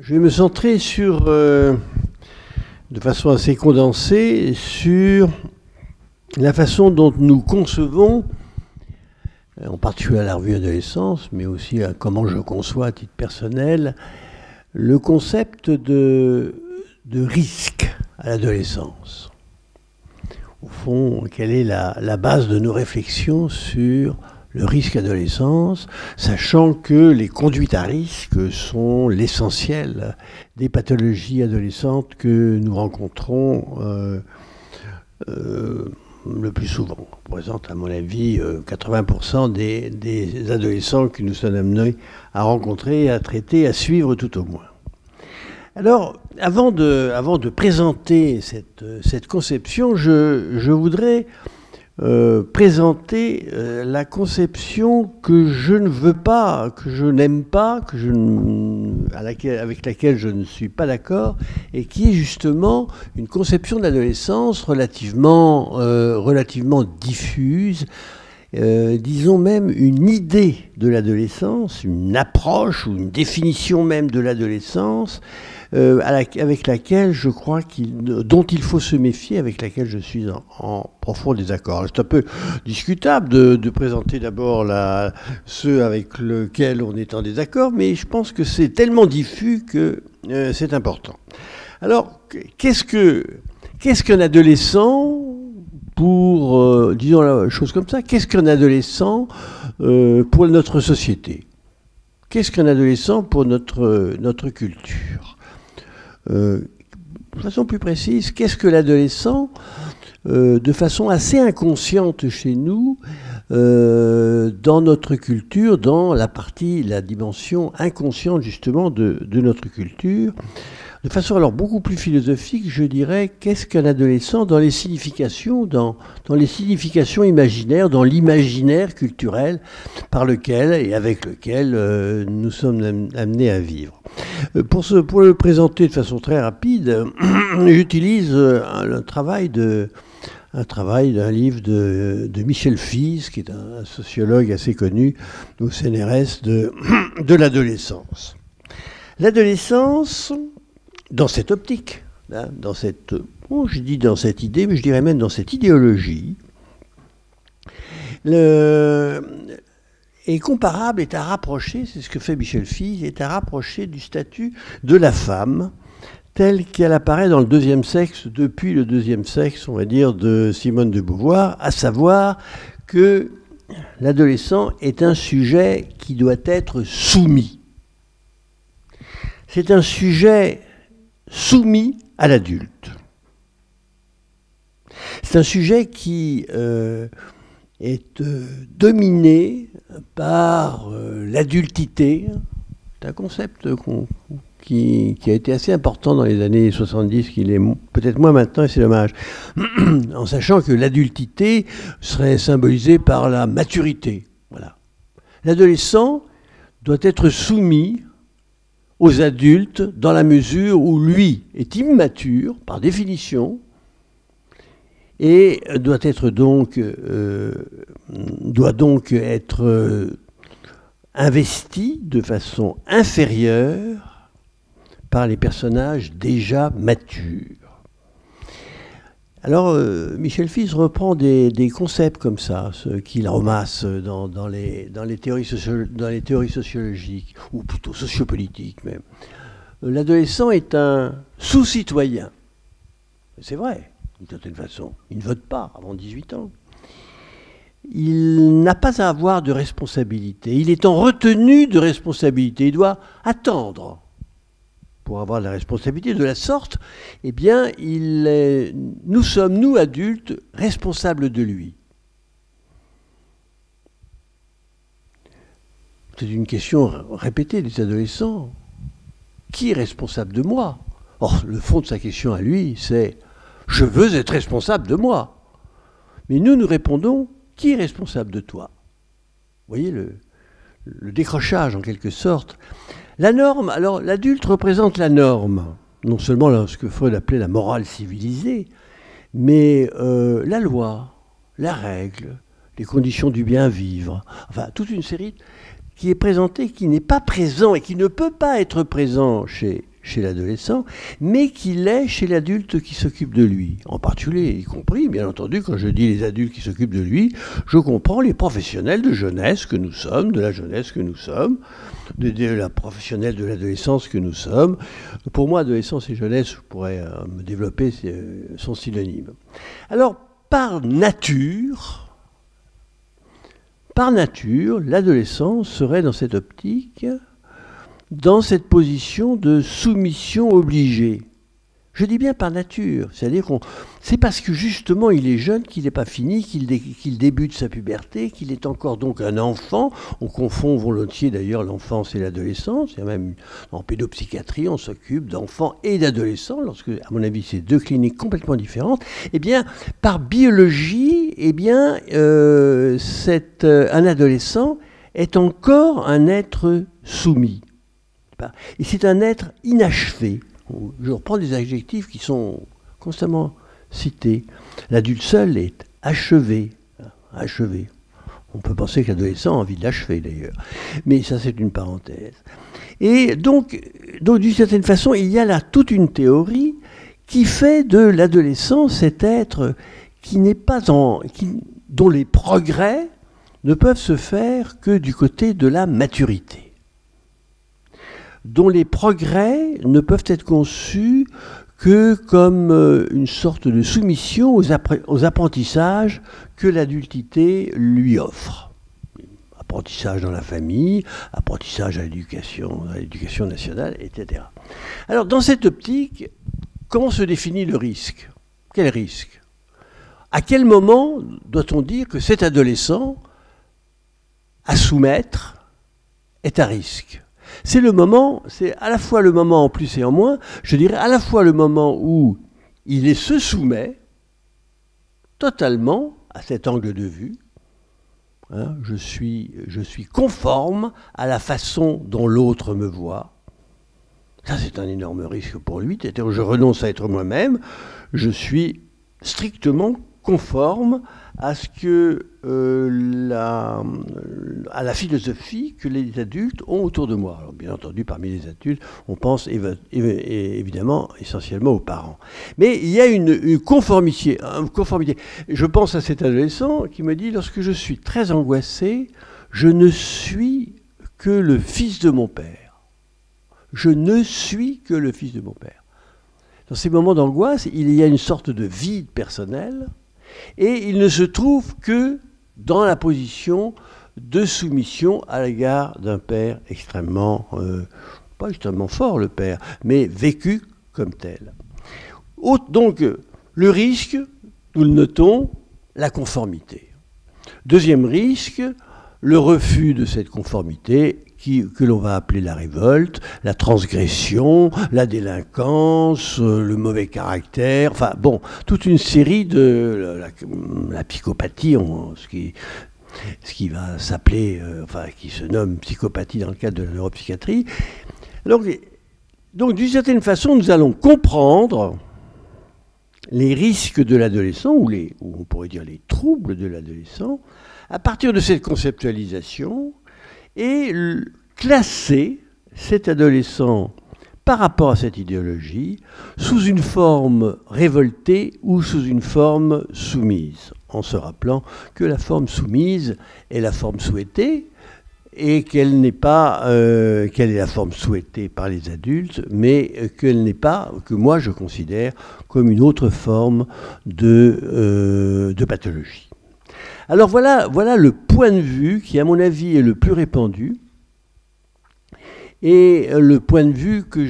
Je vais me centrer sur, de façon assez condensée, sur la façon dont nous concevons, en particulier à la revue Adolescence, mais aussi à comment je conçois à titre personnel, le concept de risque à l'adolescence. Au fond, quelle est la base de nos réflexions sur le risque adolescence, sachant que les conduites à risque sont l'essentiel des pathologies adolescentes que nous rencontrons le plus souvent. On représente, à mon avis, 80% des adolescents que nous sommes amenés à rencontrer, à traiter, à suivre tout au moins. Alors, avant de présenter cette conception, je voudrais présenter la conception que je ne veux pas, que je n'aime pas, avec laquelle je ne suis pas d'accord, et qui est justement une conception de l'adolescence relativement diffuse, disons même une idée de l'adolescence, une approche ou une définition même de l'adolescence, avec laquelle je crois dont il faut se méfier, avec laquelle je suis en profond désaccord. C'est un peu discutable de présenter d'abord ceux avec lesquels on est en désaccord, mais je pense que c'est tellement diffus que c'est important. Alors, qu'est-ce qu'un adolescent pour, disons la chose comme ça, qu'est-ce qu'un adolescent pour notre société? Qu'est-ce qu'un adolescent pour notre culture? De façon plus précise, qu'est-ce que l'adolescent, de façon assez inconsciente chez nous, dans notre culture, dans la dimension inconsciente justement de notre culture, de façon alors beaucoup plus philosophique, je dirais, qu'est-ce qu'un adolescent dans les significations, dans les significations imaginaires, dans l'imaginaire culturel par lequel et avec lequel nous sommes amenés à vivre. Pour le présenter de façon très rapide, j'utilise un travail d'un livre de Michel Fize, qui est un sociologue assez connu au CNRS de l'adolescence. L'adolescence, dans cette optique, dans cette idée, mais je dirais même dans cette idéologie, est comparable, est à rapprocher, c'est ce que fait Michel Fize, est à rapprocher du statut de la femme, telle qu'elle apparaît dans le deuxième sexe, depuis le deuxième sexe, on va dire, de Simone de Beauvoir, à savoir que l'adolescent est un sujet qui doit être soumis. C'est un sujet soumis à l'adulte. C'est un sujet qui est dominé par l'adultité. C'est un concept qui a été assez important dans les années 70, qu'il est peut-être moins maintenant, et c'est dommage. En sachant que l'adultité serait symbolisée par la maturité. Voilà. L'adolescent doit être soumis aux adultes dans la mesure où lui est immature, par définition, et doit donc être investi de façon inférieure par les personnages déjà matures. Alors, Michel Fize reprend des concepts comme ça, qu'il ramasse dans les théories sociologiques, ou plutôt sociopolitiques même. L'adolescent est un sous-citoyen. C'est vrai, d'une certaine façon. Il ne vote pas avant 18 ans. Il n'a pas à avoir de responsabilité. Il est en retenue de responsabilité. Il doit attendre pour avoir la responsabilité de la sorte. Eh bien, nous sommes, nous adultes, responsables de lui. C'est une question répétée des adolescents. Qui est responsable de moi? Or, le fond de sa question à lui, c'est « Je veux être responsable de moi ». Mais nous répondons « Qui est responsable de toi ?» Vous voyez le décrochage, en quelque sorte. La norme, alors l'adulte représente la norme, non seulement ce que Freud appelait la morale civilisée, mais la loi, la règle, les conditions du bien vivre, enfin toute une série qui est présentée, qui n'est pas présent et qui ne peut pas être présent chez chez l'adolescent, mais qui l'est chez l'adulte qui s'occupe de lui. En particulier, y compris, bien entendu, quand je dis les adultes qui s'occupent de lui, je comprends les professionnels de jeunesse que nous sommes, de la jeunesse que nous sommes, de la professionnelle de l'adolescence que nous sommes. Pour moi, adolescence et jeunesse, je pourrais me développer, sont synonymes. Alors, par nature, l'adolescent serait dans cette optique, dans cette position de soumission obligée. Je dis bien par nature, c'est-à-dire c'est parce que justement il est jeune qu'il n'est pas fini, qu'il débute sa puberté, qu'il est encore donc un enfant. On confond volontiers d'ailleurs l'enfance et l'adolescence. Il y a même en pédopsychiatrie, on s'occupe d'enfants et d'adolescents, lorsque, à mon avis, c'est deux cliniques complètement différentes. Eh bien, par biologie, eh bien, un adolescent est encore un être soumis. Et c'est un être inachevé. Je reprends des adjectifs qui sont constamment cités. L'adulte seul est achevé. Achevé. On peut penser que l'adolescent a envie de l'achever d'ailleurs. Mais ça, c'est une parenthèse. Et donc d'une certaine façon, il y a là toute une théorie qui fait de l'adolescent cet être qui n'est pas dont les progrès ne peuvent se faire que du côté de la maturité, dont les progrès ne peuvent être conçus que comme une sorte de soumission aux apprentissages que l'adultité lui offre. Apprentissage dans la famille, apprentissage à l'éducation nationale, etc. Alors, dans cette optique, comment se définit le risque ? Quel risque ? À quel moment doit-on dire que cet adolescent à soumettre est à risque ? C'est à la fois le moment en plus et en moins, je dirais à la fois le moment où il se soumet totalement à cet angle de vue. Hein, je suis conforme à la façon dont l'autre me voit. Ça, c'est un énorme risque pour lui. C'est-à-dire, je renonce à être moi-même, je suis strictement conforme à ce que à la philosophie que les adultes ont autour de moi. Alors, bien entendu, parmi les adultes, on pense évidemment essentiellement aux parents. Mais il y a une conformité. Je pense à cet adolescent qui me dit, lorsque je suis très angoissé, je ne suis que le fils de mon père. Je ne suis que le fils de mon père. Dans ces moments d'angoisse, il y a une sorte de vide personnel. Et il ne se trouve que dans la position de soumission à l'égard d'un père extrêmement, pas extrêmement fort le père, mais vécu comme tel. Donc le risque, nous le notons, la conformité. Deuxième risque, le refus de cette conformité que l'on va appeler la révolte, la transgression, la délinquance, le mauvais caractère, enfin bon, toute une série de la psychopathie, ce qui va s'appeler, qui se nomme psychopathie dans le cadre de la neuropsychiatrie. Donc d'une certaine façon, nous allons comprendre les risques de l'adolescent, ou on pourrait dire les troubles de l'adolescent, à partir de cette conceptualisation, et classer cet adolescent par rapport à cette idéologie sous une forme révoltée ou sous une forme soumise, en se rappelant que la forme soumise est la forme souhaitée et qu'elle est la forme souhaitée par les adultes, mais qu'elle n'est pas, que moi je considère comme une autre forme de pathologie. Alors voilà le point de vue qui, à mon avis, est le plus répandu et le point de vue que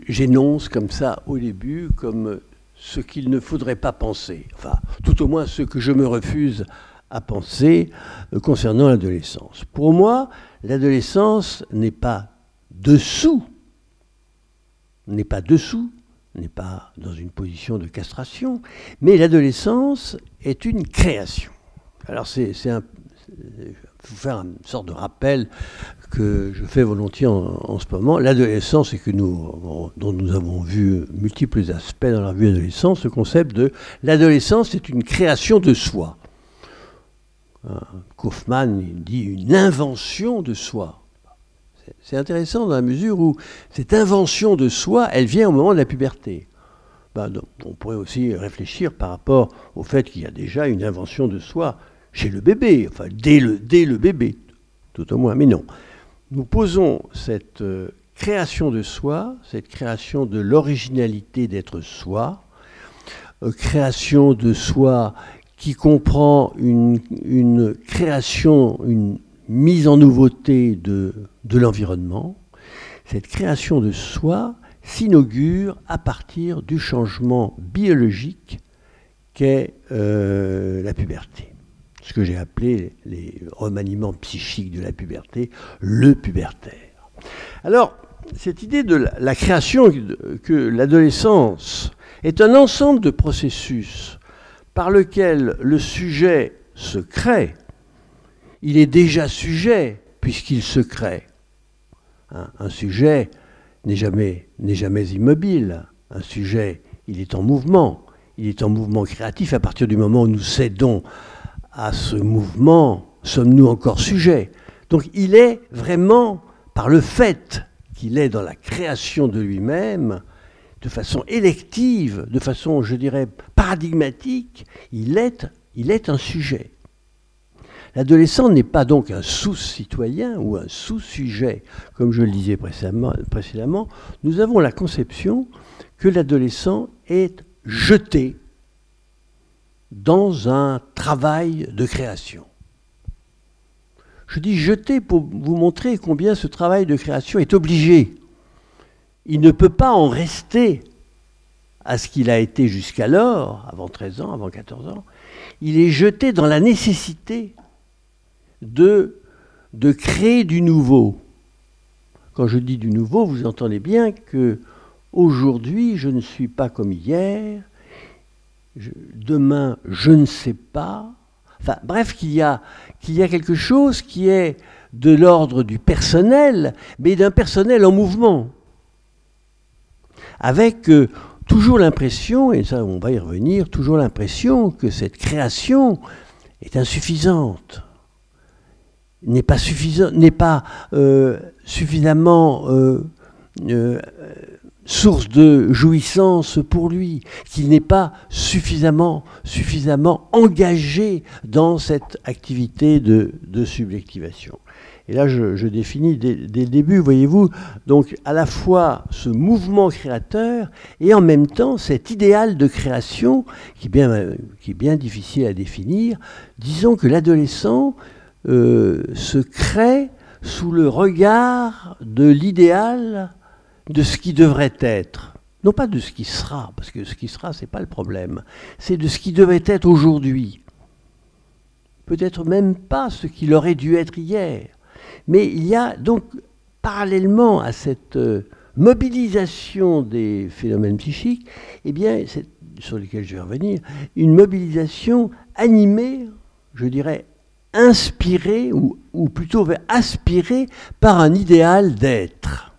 j'énonce comme ça au début, comme ce qu'il ne faudrait pas penser. Enfin, tout au moins ce que je me refuse à penser concernant l'adolescence. Pour moi, l'adolescence n'est pas dessous, n'est pas dans une position de castration, mais l'adolescence est une création. Alors il faut faire une sorte de rappel que je fais volontiers en ce moment. L'adolescence, dont nous avons vu multiples aspects dans la revue Adolescence, ce concept de l'adolescence est une création de soi. Kaufmann dit une invention de soi. c'est intéressant dans la mesure où cette invention de soi, elle vient au moment de la puberté. Donc, on pourrait aussi réfléchir par rapport au fait qu'il y a déjà une invention de soi chez le bébé, enfin dès le bébé, tout au moins, mais non. Nous posons cette création de soi, cette création de l'originalité d'être soi, création de soi qui comprend une création, une mise en nouveauté de l'environnement. Cette création de soi s'inaugure à partir du changement biologique qu'est la puberté. Ce que j'ai appelé les remaniements psychiques de la puberté, le pubertaire. Alors, cette idée de la création, que l'adolescence est un ensemble de processus par lequel le sujet se crée, il est déjà sujet puisqu'il se crée. Un sujet n'est jamais immobile. Un sujet, il est en mouvement. Il est en mouvement créatif. À partir du moment où nous cédons à ce mouvement, sommes-nous encore sujets. Donc il est vraiment, par le fait qu'il est dans la création de lui-même, de façon élective, de façon, je dirais, paradigmatique, il est un sujet. L'adolescent n'est pas donc un sous-citoyen ou un sous-sujet, comme je le disais précédemment. Nous avons la conception que l'adolescent est jeté dans un travail de création. Je dis jeté pour vous montrer combien ce travail de création est obligé. Il ne peut pas en rester à ce qu'il a été jusqu'alors, avant 13 ans, avant 14 ans. Il est jeté dans la nécessité de créer du nouveau. Quand je dis du nouveau, vous entendez bien que aujourd'hui, je ne suis pas comme hier, demain, je ne sais pas. Enfin, bref, qu'il y a quelque chose qui est de l'ordre du personnel, mais d'un personnel en mouvement. Avec toujours l'impression, et ça on va y revenir, toujours l'impression que cette création est insuffisante, n'est pas suffisamment source de jouissance pour lui, qu'il n'est pas suffisamment engagé dans cette activité de subjectivation. Et là, je définis dès le début, voyez-vous, donc à la fois ce mouvement créateur et en même temps cet idéal de création qui est bien difficile à définir. Disons que l'adolescent se crée sous le regard de l'idéal de ce qui devrait être. Non pas de ce qui sera, parce que ce qui sera, ce n'est pas le problème. C'est de ce qui devait être aujourd'hui. Peut-être même pas ce qu'il aurait dû être hier. Mais il y a donc, parallèlement à cette mobilisation des phénomènes psychiques, eh bien, sur lesquels je vais revenir, une mobilisation animée, je dirais, inspirée, ou plutôt aspirée par un idéal d'être.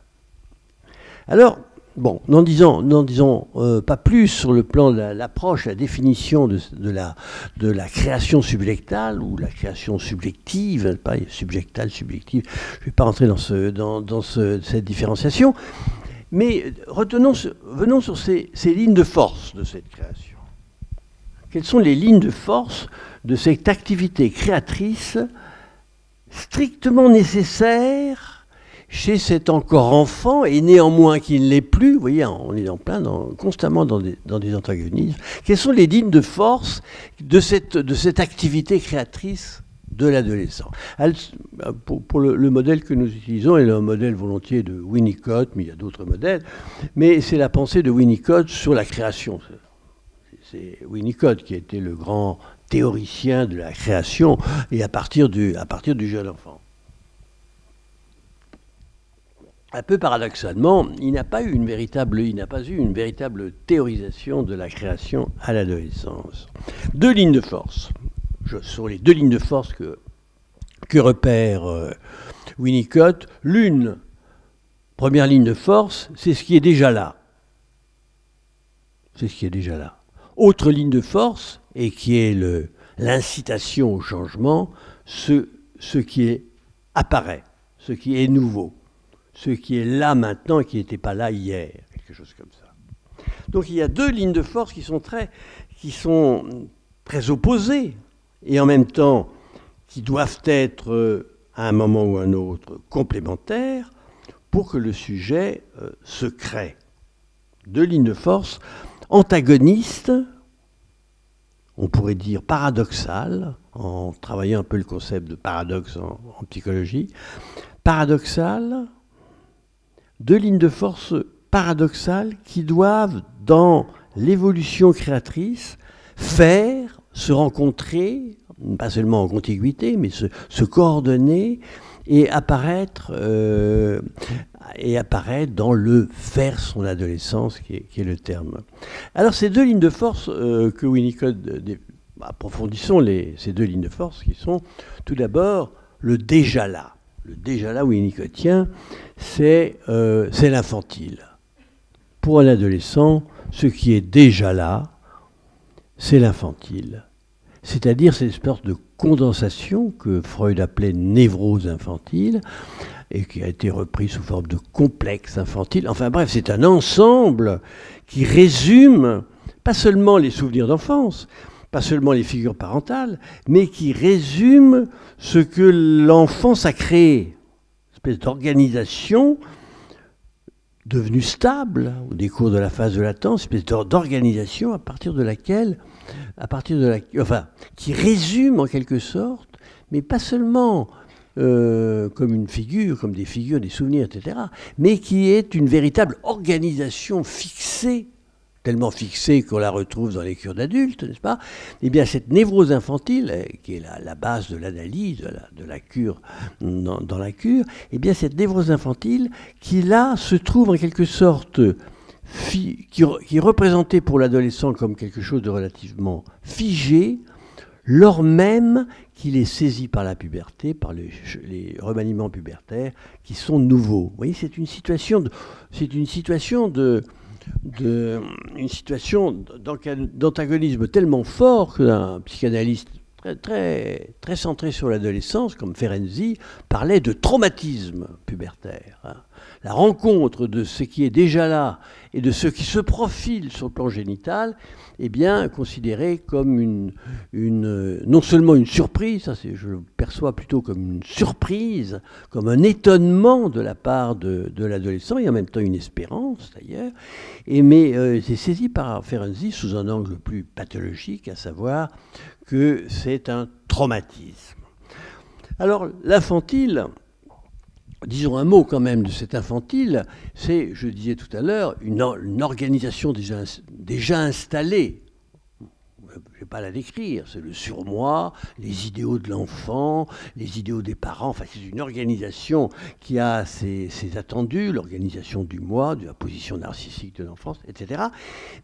Alors, bon, n'en disons pas plus sur le plan de l'approche, la définition de la création subjectale ou la création subjective, pas subjectale, subjective, je ne vais pas rentrer dans cette différenciation, mais venons sur ces lignes de force de cette création. Quelles sont les lignes de force de cette activité créatrice strictement nécessaire chez cet encore enfant, et néanmoins qui ne l'est plus? Vous voyez, on est constamment dans des antagonismes. Quelles sont les lignes de force de cette activité créatrice de l'adolescent? Pour le modèle que nous utilisons, est un modèle volontiers de Winnicott, mais il y a d'autres modèles, mais c'est la pensée de Winnicott sur la création. C'est Winnicott qui a été le grand théoricien de la création, et à partir du jeune enfant. Un peu paradoxalement, il n'a pas eu une véritable théorisation de la création à l'adolescence. Deux lignes de force. Ce sont les deux lignes de force que repère Winnicott. Première ligne de force, c'est ce qui est déjà là. C'est ce qui est déjà là. Autre ligne de force, et qui est l'incitation au changement, ce qui apparaît, ce qui est nouveau. ce qui est là maintenant et qui n'était pas là hier, quelque chose comme ça. Donc il y a deux lignes de force qui sont très opposées, et en même temps qui doivent être, à un moment ou à un autre, complémentaires, pour que le sujet se crée. Deux lignes de force antagonistes, on pourrait dire paradoxales, en travaillant un peu le concept de paradoxe en psychologie, paradoxales, deux lignes de force paradoxales qui doivent, dans l'évolution créatrice, faire se rencontrer, pas seulement en contiguïté, mais se coordonner et apparaître dans le vers son adolescence, qui est le terme. Alors ces deux lignes de force que Winnicott, approfondissons ces deux lignes de force qui sont tout d'abord le déjà là. Le déjà là winnicottien, c'est l'infantile. Pour un adolescent, ce qui est déjà là, c'est l'infantile. C'est-à-dire cette espèce de condensation que Freud appelait névrose infantile et qui a été repris sous forme de complexe infantile. Enfin bref, c'est un ensemble qui résume pas seulement les souvenirs d'enfance, pas seulement les figures parentales, mais qui résume ce que l'enfance a créé, une espèce d'organisation devenue stable au décours de la phase de latence, une espèce d'organisation qui résume en quelque sorte, mais pas seulement comme une figure, comme des figures, des souvenirs, etc., mais qui est une véritable organisation fixée, tellement fixée qu'on la retrouve dans les cures d'adultes, n'est-ce pas? Eh bien, cette névrose infantile, qui est la base de l'analyse, de la cure, dans la cure, eh bien, cette névrose infantile, qui là se trouve en quelque sorte, qui est représentée pour l'adolescent comme quelque chose de relativement figé, lors même qu'il est saisi par la puberté, par les remaniements pubertaires qui sont nouveaux. Vous voyez, c'est une situation d'antagonisme tellement fort qu'un psychanalyste très, très centré sur l'adolescence, comme Ferenczi, parlait de traumatisme pubertaire. La rencontre de ce qui est déjà là et de ce qui se profile sur le plan génital est bien considéré comme non seulement une surprise, ça je le perçois plutôt comme une surprise, comme un étonnement de la part de l'adolescent, et en même temps une espérance d'ailleurs, mais c'est saisi par Ferenczi sous un angle plus pathologique, à savoir que c'est un traumatisme. Alors l'infantile, disons un mot quand même de cet infantile, c'est, je disais tout à l'heure, une organisation déjà installée. Je ne vais pas la décrire, c'est le surmoi, les idéaux de l'enfant, les idéaux des parents, enfin c'est une organisation qui a ses attendus, l'organisation du moi, de la position narcissique de l'enfance, etc.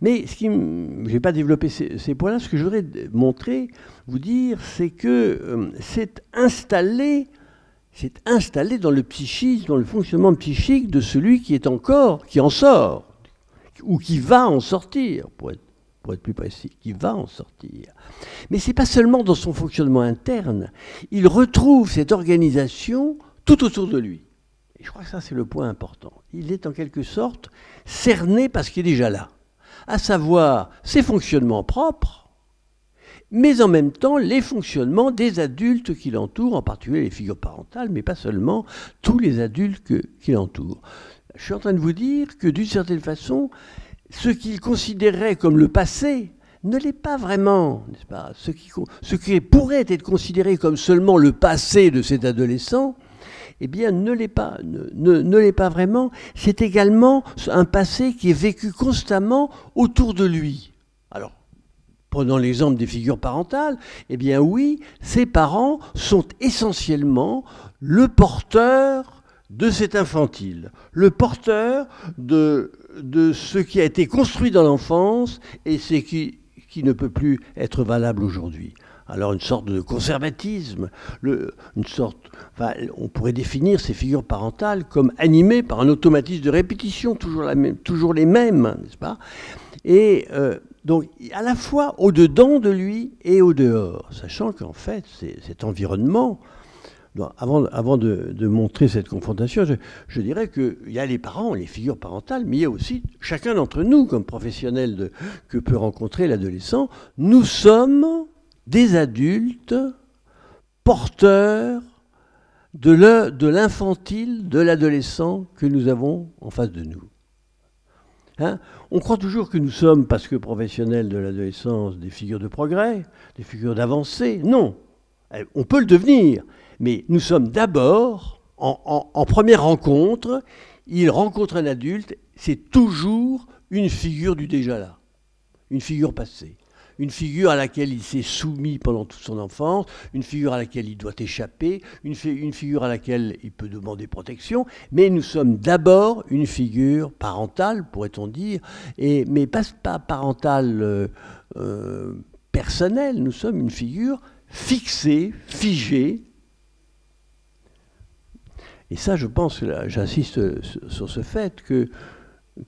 Mais je ne vais pas développer ces points-là, ce que je voudrais montrer, vous dire, c'est que c'est installé dans le psychisme, dans le fonctionnement psychique de celui qui en sort, ou qui va en sortir, pour être plus précis, qui va en sortir. Mais ce n'est pas seulement dans son fonctionnement interne, il retrouve cette organisation tout autour de lui. Et je crois que ça, c'est le point important. Il est en quelque sorte cerné par ce qui est déjà là, à savoir ses fonctionnements propres, mais en même temps les fonctionnements des adultes qui l'entourent, en particulier les figures parentales, mais pas seulement, tous les adultes qui l'entourent. Je suis en train de vous dire que d'une certaine façon, ce qu'il considérait comme le passé ne l'est pas vraiment, n'est-ce pas? Ce qui pourrait être considéré comme seulement le passé de cet adolescent, eh bien, ne l'est pas vraiment. C'est également un passé qui est vécu constamment autour de lui. Alors, prenons l'exemple des figures parentales, eh bien oui, ses parents sont essentiellement le porteur de cet infantile, le porteur de ce qui a été construit dans l'enfance et ce qui ne peut plus être valable aujourd'hui. Alors une sorte de conservatisme, on pourrait définir ces figures parentales comme animées par un automatisme de répétition, toujours les mêmes, n'est-ce pas? Et donc à la fois au-dedans de lui et au-dehors, sachant qu'en fait cet environnement avant de montrer cette confrontation, je dirais qu'il y a les parents, les figures parentales, mais il y a aussi chacun d'entre nous, comme professionnels que peut rencontrer l'adolescent. Nous sommes des adultes porteurs de l'infantile, de l'adolescent que nous avons en face de nous. Hein? On croit toujours que nous sommes, parce que professionnels de l'adolescence, des figures de progrès, des figures d'avancée. Non, on peut le devenir, mais nous sommes d'abord, en première rencontre, il rencontre un adulte, c'est toujours une figure du déjà là, une figure passée. Une figure à laquelle il s'est soumis pendant toute son enfance, une figure à laquelle il doit échapper, une figure à laquelle il peut demander protection, mais nous sommes d'abord une figure parentale, pourrait-on dire, mais pas parentale personnelle, nous sommes une figure fixée, figée. Et ça, je pense, là, j'insiste sur ce fait que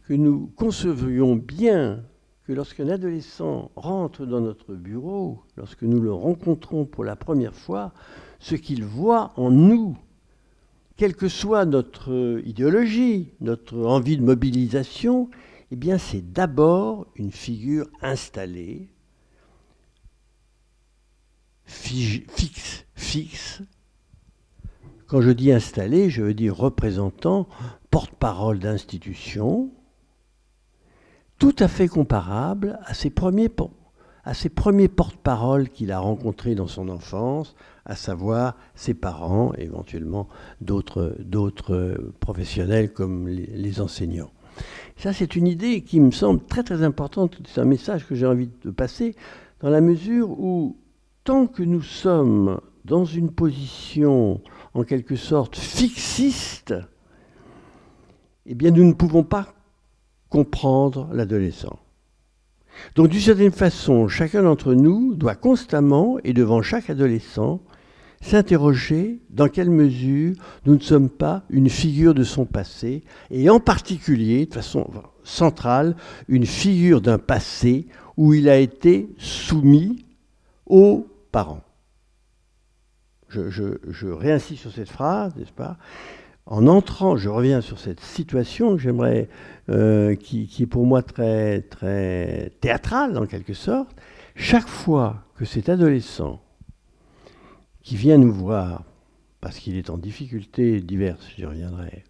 nous concevions bien que lorsqu'un adolescent rentre dans notre bureau, lorsque nous le rencontrons pour la première fois, ce qu'il voit en nous, quelle que soit notre idéologie, notre envie de mobilisation, eh bien c'est d'abord une figure installée, fixe. Quand je dis installée, je veux dire représentant, porte-parole d'institution, tout à fait comparable à ses premiers porte-paroles qu'il a rencontrés dans son enfance, à savoir ses parents, éventuellement d'autres professionnels comme les enseignants. Ça, c'est une idée qui me semble très très importante, c'est un message que j'ai envie de passer, dans la mesure où, tant que nous sommes dans une position en quelque sorte fixiste, eh bien nous ne pouvons pas comprendre l'adolescent. Donc d'une certaine façon, chacun d'entre nous doit constamment, et devant chaque adolescent, s'interroger dans quelle mesure nous ne sommes pas une figure de son passé, et en particulier, de façon centrale, une figure d'un passé où il a été soumis aux parents. Je réinsiste sur cette phrase, n'est-ce pas ? En entrant, je reviens sur cette situation que j'aimerais, qui est pour moi très, très théâtrale en quelque sorte. Chaque fois que cet adolescent qui vient nous voir, parce qu'il est en difficulté diverses, j'y reviendrai,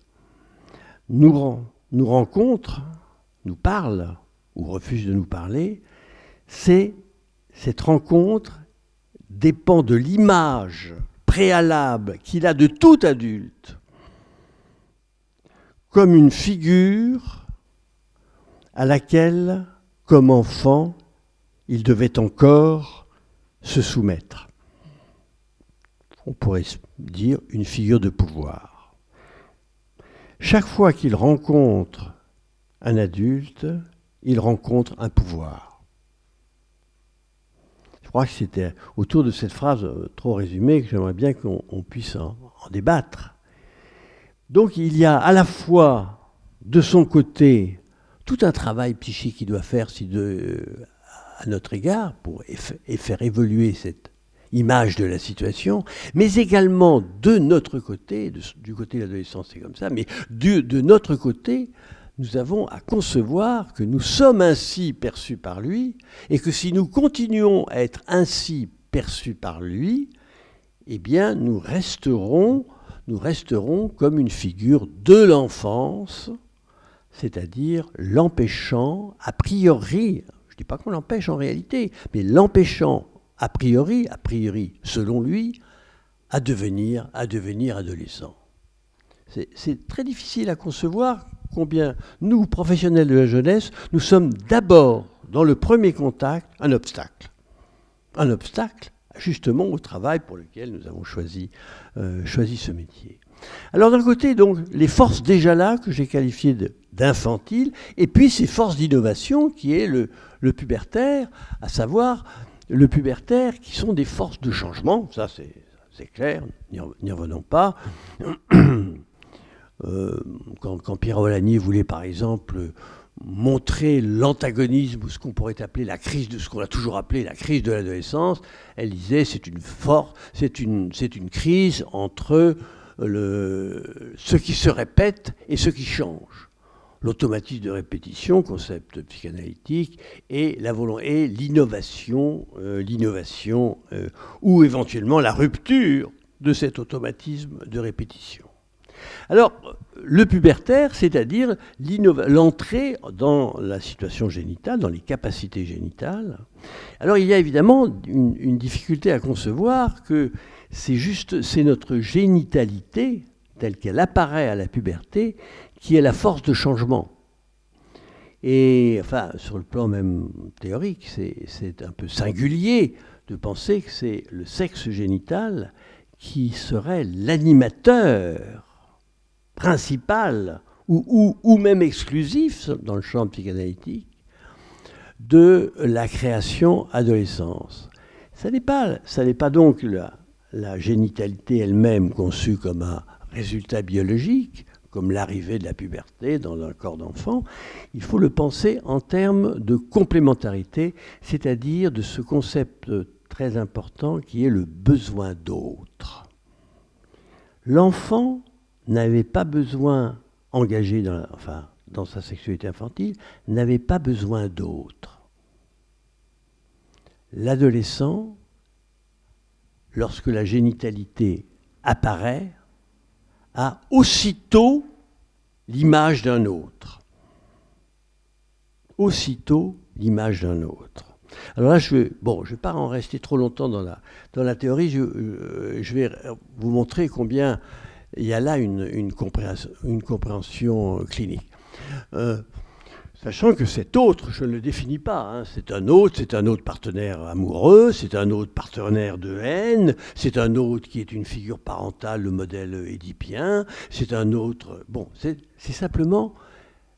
nous rencontre, nous parle ou refuse de nous parler, cette rencontre dépend de l'image préalable qu'il a de tout adulte, comme une figure à laquelle, comme enfant, il devait encore se soumettre. On pourrait dire une figure de pouvoir. Chaque fois qu'il rencontre un adulte, il rencontre un pouvoir. Je crois que c'était autour de cette phrase trop résumée que j'aimerais bien qu'on puisse en débattre. Donc il y a à la fois de son côté tout un travail psychique qu'il doit faire à notre égard pour faire évoluer cette image de la situation, mais également de notre côté, du côté de l'adolescence c'est comme ça, mais de notre côté, nous avons à concevoir que nous sommes ainsi perçus par lui et que si nous continuons à être ainsi perçus par lui, eh bien nous resterons comme une figure de l'enfance, c'est-à-dire l'empêchant, a priori, je ne dis pas qu'on l'empêche en réalité, mais l'empêchant a priori, selon lui, à devenir adolescent. C'est très difficile à concevoir combien nous, professionnels de la jeunesse, nous sommes d'abord, dans le premier contact, un obstacle. Un obstacle justement au travail pour lequel nous avons choisi ce métier. Alors d'un côté, donc, les forces déjà là, que j'ai qualifiées d'infantiles, et puis ces forces d'innovation qui est le pubertaire, à savoir le pubertaire qui sont des forces de changement, ça c'est clair, n'y revenons pas. Quand Pierre Rolanier voulait par exemple montrer l'antagonisme, ou ce qu'on pourrait appeler la crise de ce qu'on a toujours appelé la crise de l'adolescence. Elle disait c'est une crise entre ce qui se répète et ce qui change. L'automatisme de répétition, concept psychanalytique, et l'innovation, ou éventuellement la rupture de cet automatisme de répétition. Alors, le pubertaire, c'est-à-dire l'entrée dans la situation génitale, dans les capacités génitales. Alors, il y a évidemment une difficulté à concevoir que c'est notre génitalité, telle qu'elle apparaît à la puberté, qui est la force de changement. Et, enfin, sur le plan même théorique, c'est un peu singulier de penser que c'est le sexe génital qui serait l'animateur principal ou même exclusif dans le champ psychanalytique de la création adolescence. Ça n'est pas donc la génitalité elle-même conçue comme un résultat biologique, comme l'arrivée de la puberté dans un corps d'enfant. Il faut le penser en termes de complémentarité, c'est-à-dire de ce concept très important qui est le besoin d'autre. L'enfant n'avait pas besoin, engagé dans sa sexualité infantile, n'avait pas besoin d'autre. L'adolescent, lorsque la génitalité apparaît, a aussitôt l'image d'un autre. Aussitôt l'image d'un autre. Alors là, je ne vais pas en rester trop longtemps dans la théorie, je vais vous montrer combien il y a là une compréhension clinique. Sachant que cet autre, je ne le définis pas, hein, c'est un autre partenaire amoureux, c'est un autre partenaire de haine, c'est un autre qui est une figure parentale, le modèle édipien, c'est un autre... Bon, c'est simplement,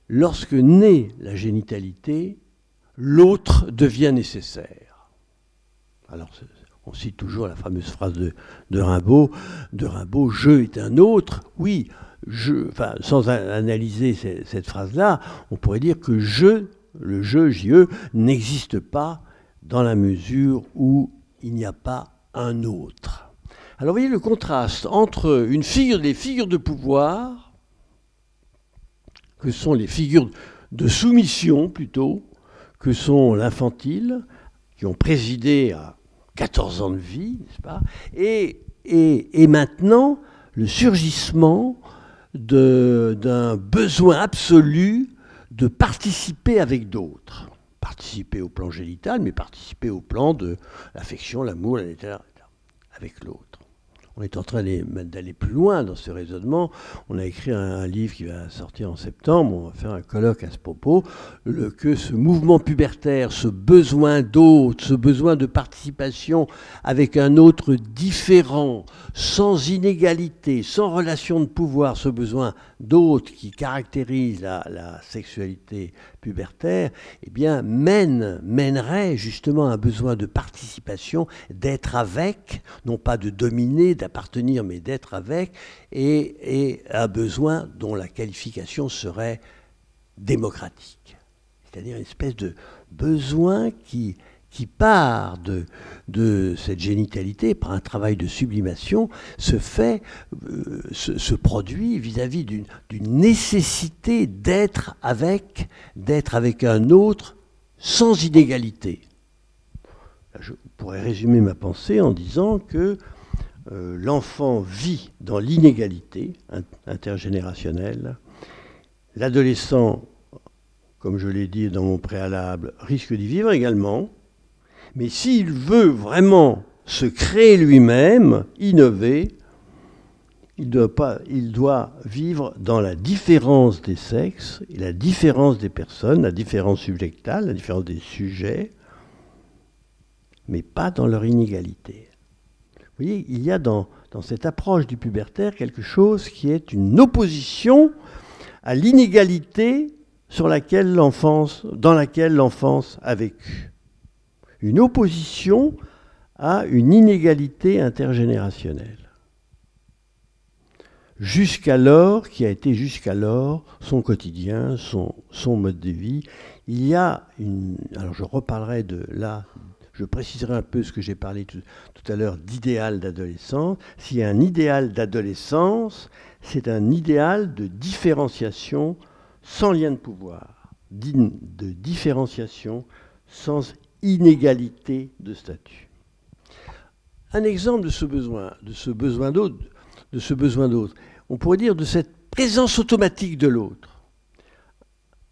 lorsque naît la génitalité, l'autre devient nécessaire. Alors, on cite toujours la fameuse phrase de Rimbaud, « Je est un autre ». Oui, sans analyser cette phrase-là, on pourrait dire que le je, J-E, n'existe pas dans la mesure où il n'y a pas un autre. Alors, vous voyez le contraste entre les figures de pouvoir, que sont les figures de soumission plutôt, que sont l'infantile, qui ont présidé à 14 ans de vie, n'est-ce pas, et maintenant, le surgissement d'un besoin absolu de participer avec d'autres. Participer au plan génital, mais participer au plan de l'affection, l'amour, etc., avec l'autre. On est en train d'aller plus loin dans ce raisonnement. On a écrit un livre qui va sortir en septembre, on va faire un colloque à ce propos, que ce mouvement pubertaire, ce besoin d'autre, ce besoin de participation avec un autre différent, sans inégalité, sans relation de pouvoir, ce besoin d'autre qui caractérise la sexualité pubertaire, eh bien, mènerait justement à un besoin de participation, d'être avec, non pas de dominer, d'appartenir, mais d'être avec, et un besoin dont la qualification serait démocratique. C'est-à-dire une espèce de besoin qui part de cette génitalité par un travail de sublimation, se produit vis-à-vis d'une nécessité d'être avec un autre sans inégalité. Je pourrais résumer ma pensée en disant que l'enfant vit dans l'inégalité intergénérationnelle, l'adolescent, comme je l'ai dit dans mon préalable, risque d'y vivre également. Mais s'il veut vraiment se créer lui-même, innover, il doit vivre dans la différence des sexes, et la différence des personnes, la différence subjectale, la différence des sujets, mais pas dans leur inégalité. Vous voyez, il y a dans cette approche du pubertaire quelque chose qui est une opposition à l'inégalité dans laquelle l'enfance a vécu. Une opposition à une inégalité intergénérationnelle. jusqu'alors, qui a été jusqu'alors son quotidien, son mode de vie. Il y a une... Alors je reparlerai de là, je préciserai un peu ce que j'ai parlé tout à l'heure d'idéal d'adolescence. S'il y a un idéal d'adolescence, c'est un idéal de différenciation sans lien de pouvoir, de différenciation sans inégalité de statut. Un exemple de ce besoin d'autre, on pourrait dire de cette présence automatique de l'autre.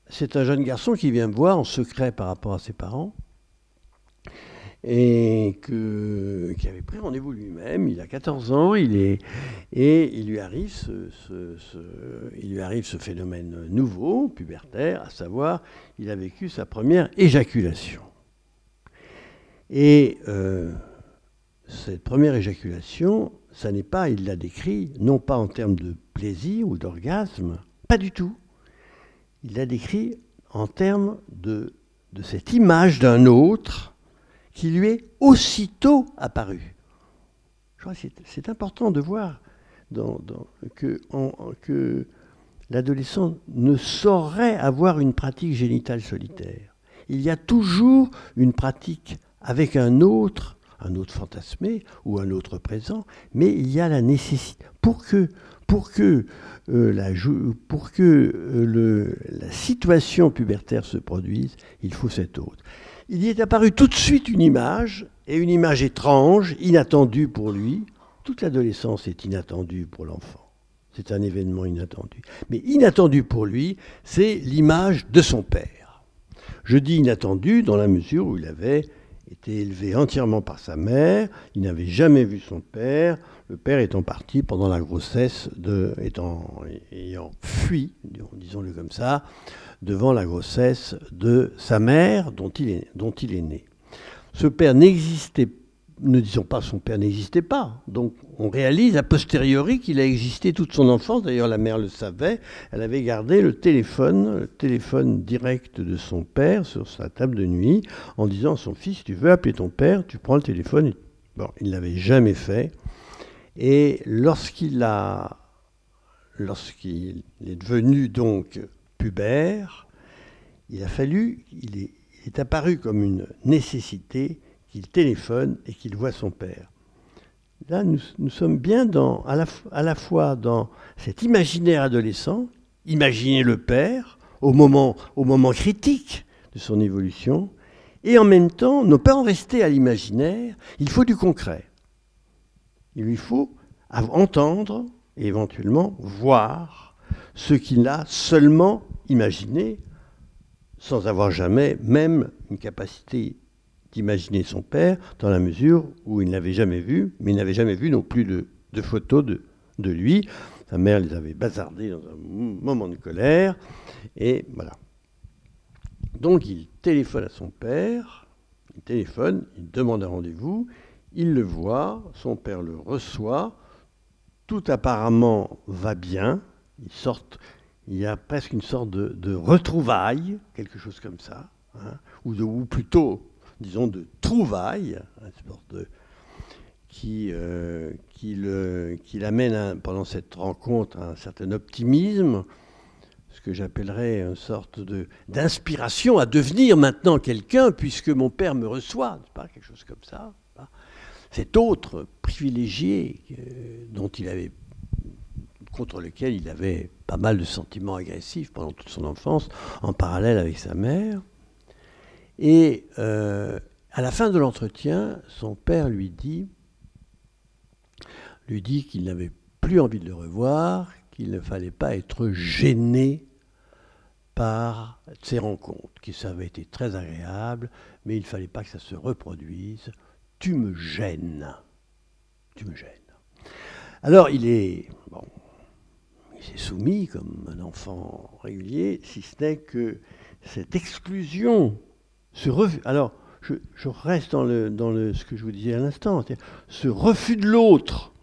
C'est un jeune garçon qui vient me voir en secret par rapport à ses parents et qui avait pris rendez-vous lui-même. Il a 14 ans, et il lui arrive ce phénomène nouveau, pubertaire, à savoir, il a vécu sa première éjaculation. Et cette première éjaculation, ça n'est pas, il l'a décrit, non pas en termes de plaisir ou d'orgasme, pas du tout. Il l'a décrit en termes de cette image d'un autre qui lui est aussitôt apparu. Je crois que c'est important de voir que l'adolescent ne saurait avoir une pratique génitale solitaire. Il y a toujours une pratique avec un autre fantasmé ou un autre présent, mais il y a la nécessité, pour que la situation pubertaire se produise, il faut cet autre. Il y est apparu tout de suite une image, et une image étrange, inattendue pour lui. Toute l'adolescence est inattendue pour l'enfant. C'est un événement inattendu. Mais inattendu pour lui, c'est l'image de son père. Je dis inattendu dans la mesure où il avait été élevé entièrement par sa mère, il n'avait jamais vu son père, le père étant parti pendant la grossesse, ayant fui, disons-le comme ça, devant la grossesse de sa mère dont il est né. Ce père n'existait pas. Ne disons pas son père n'existait pas. Donc on réalise a posteriori qu'il a existé toute son enfance. D'ailleurs la mère le savait. Elle avait gardé le téléphone direct de son père sur sa table de nuit en disant à son fils, tu veux appeler ton père, tu prends le téléphone. Bon, il ne l'avait jamais fait. Et lorsqu'il est devenu donc pubère, il est apparu comme une nécessité qu'il téléphone et qu'il voit son père. Là, nous sommes bien à la fois dans cet imaginaire adolescent, imaginer le père au moment critique de son évolution, et en même temps, ne pas en rester à l'imaginaire, il faut du concret. Il lui faut entendre et éventuellement voir ce qu'il a seulement imaginé, sans avoir jamais même une capacité d'imaginer son père, dans la mesure où il ne l'avait jamais vu, mais il n'avait jamais vu non plus de photos de lui. Sa mère les avait bazardés dans un moment de colère, et voilà. Donc il téléphone à son père, il demande un rendez-vous, il le voit, son père le reçoit, tout apparemment va bien, il y a presque une sorte de retrouvaille, quelque chose comme ça, hein, ou plutôt, disons, de trouvaille, une sorte qui l'amène pendant cette rencontre à un certain optimisme, ce que j'appellerais une sorte d'inspiration à devenir maintenant quelqu'un, puisque mon père me reçoit, c'est pas quelque chose comme ça. Cet autre privilégié contre lequel il avait pas mal de sentiments agressifs pendant toute son enfance, en parallèle avec sa mère. Et à la fin de l'entretien, son père lui dit qu'il n'avait plus envie de le revoir, qu'il ne fallait pas être gêné par ces rencontres, que ça avait été très agréable, mais il ne fallait pas que ça se reproduise. Tu me gênes. Alors il s'est soumis comme un enfant régulier, si ce n'est que cette exclusion, alors je reste dans ce que je vous disais à l'instant, ce refus de l'autre,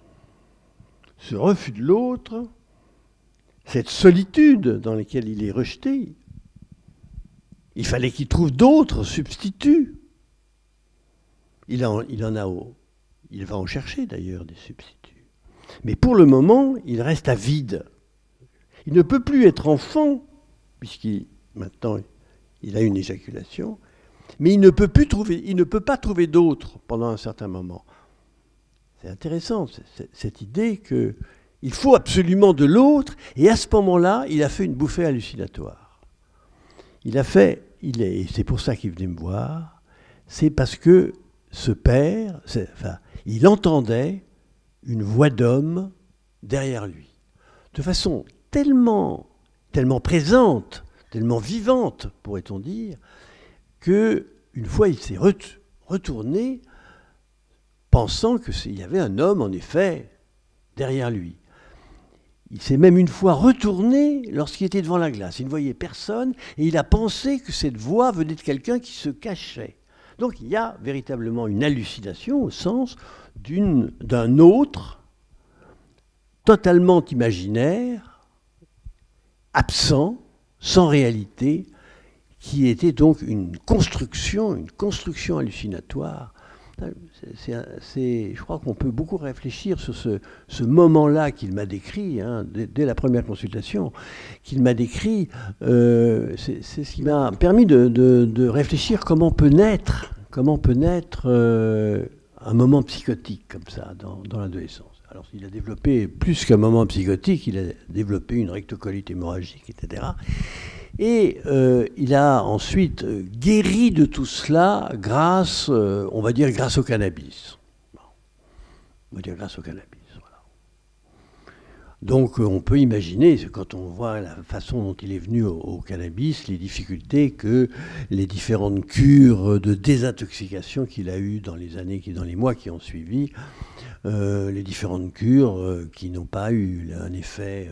cette solitude dans laquelle il est rejeté, il fallait qu'il trouve d'autres substituts. Il va en chercher d'ailleurs des substituts. Mais pour le moment, il reste à vide. Il ne peut plus être enfant, puisqu'il maintenant il a une éjaculation, mais il ne peut pas trouver d'autre pendant un certain moment. C'est intéressant, cette idée qu'il faut absolument de l'autre, et à ce moment-là, il a fait une bouffée hallucinatoire. Et c'est pour ça qu'il venait me voir, c'est parce que ce père, il entendait une voix d'homme derrière lui, de façon tellement présente, tellement vivante, pourrait-on dire, qu'une fois il s'est retourné, pensant qu'il y avait un homme, en effet, derrière lui. Il s'est même une fois retourné lorsqu'il était devant la glace. Il ne voyait personne et il a pensé que cette voix venait de quelqu'un qui se cachait. Donc il y a véritablement une hallucination au sens d'un autre totalement imaginaire, absent, sans réalité, qui était donc une construction hallucinatoire. Je crois qu'on peut beaucoup réfléchir sur ce moment-là qu'il m'a décrit, dès la première consultation, qu'il m'a décrit. C'est ce qui m'a permis de réfléchir comment peut naître un moment psychotique comme ça dans l'adolescence. Alors il a développé plus qu'un moment psychotique, il a développé une rectocolite hémorragique, etc. Et il a ensuite guéri de tout cela grâce, on va dire, grâce au cannabis. Voilà. Donc on peut imaginer, quand on voit la façon dont il est venu au cannabis, les difficultés que les différentes cures de désintoxication qu'il a eues dans les mois qui ont suivi, les différentes cures qui n'ont pas eu un effet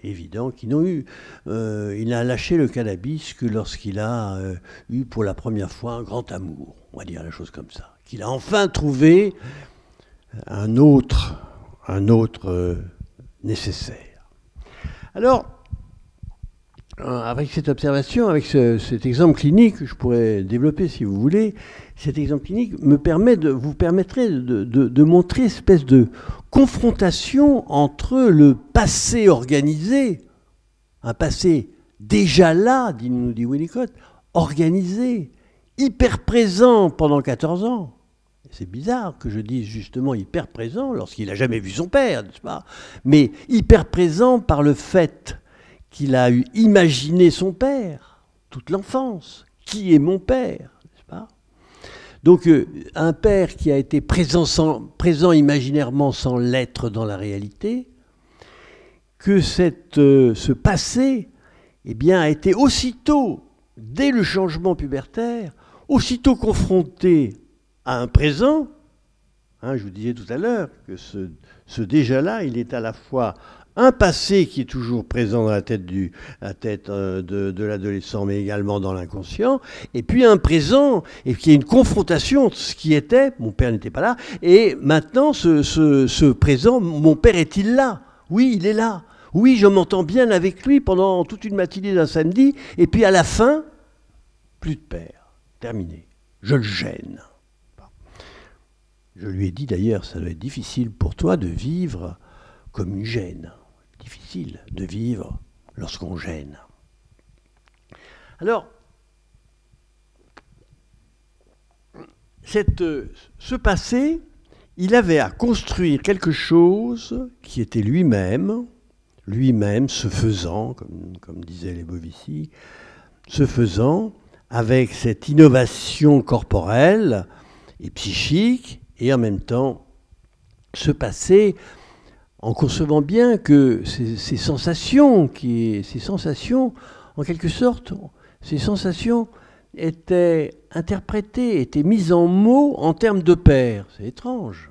évident, il a lâché le cannabis que lorsqu'il a eu pour la première fois un grand amour, on va dire la chose comme ça, qu'il a enfin trouvé un autre nécessaire. Alors, avec cette observation, avec cet exemple clinique, je pourrais développer si vous voulez, cet exemple clinique vous permettrait de montrer une espèce de confrontation entre le passé organisé, un passé déjà là, nous dit Winnicott, organisé, hyper présent pendant 14 ans. C'est bizarre que je dise justement hyper présent lorsqu'il n'a jamais vu son père, n'est-ce pas? Mais hyper présent par le fait qu'il a imaginé son père toute l'enfance. Qui est mon père, n'est-ce pas? Donc un père qui a été présent imaginairement sans l'être dans la réalité, que ce passé a été aussitôt, dès le changement pubertaire, aussitôt confronté à un présent. Je vous disais tout à l'heure que ce déjà-là, il est à la fois un passé qui est toujours présent dans la tête de l'adolescent, mais également dans l'inconscient, et puis un présent, et qui est une confrontation entre ce qui était, mon père n'était pas là, et maintenant ce présent, mon père est-il là? Oui, il est là. Oui, je m'entends bien avec lui pendant toute une matinée d'un samedi, et puis à la fin, plus de père, terminé. Je le gêne. Je lui ai dit d'ailleurs, ça doit être difficile pour toi de vivre comme une gêne. Difficile de vivre lorsqu'on gêne. Alors, ce passé, il avait à construire quelque chose qui était lui-même se faisant, comme disaient les Bovici, se faisant avec cette innovation corporelle et psychique, et en même temps se passer en concevant bien que ces sensations, en quelque sorte, ces sensations étaient interprétées, étaient mises en mots en termes de père. C'est étrange.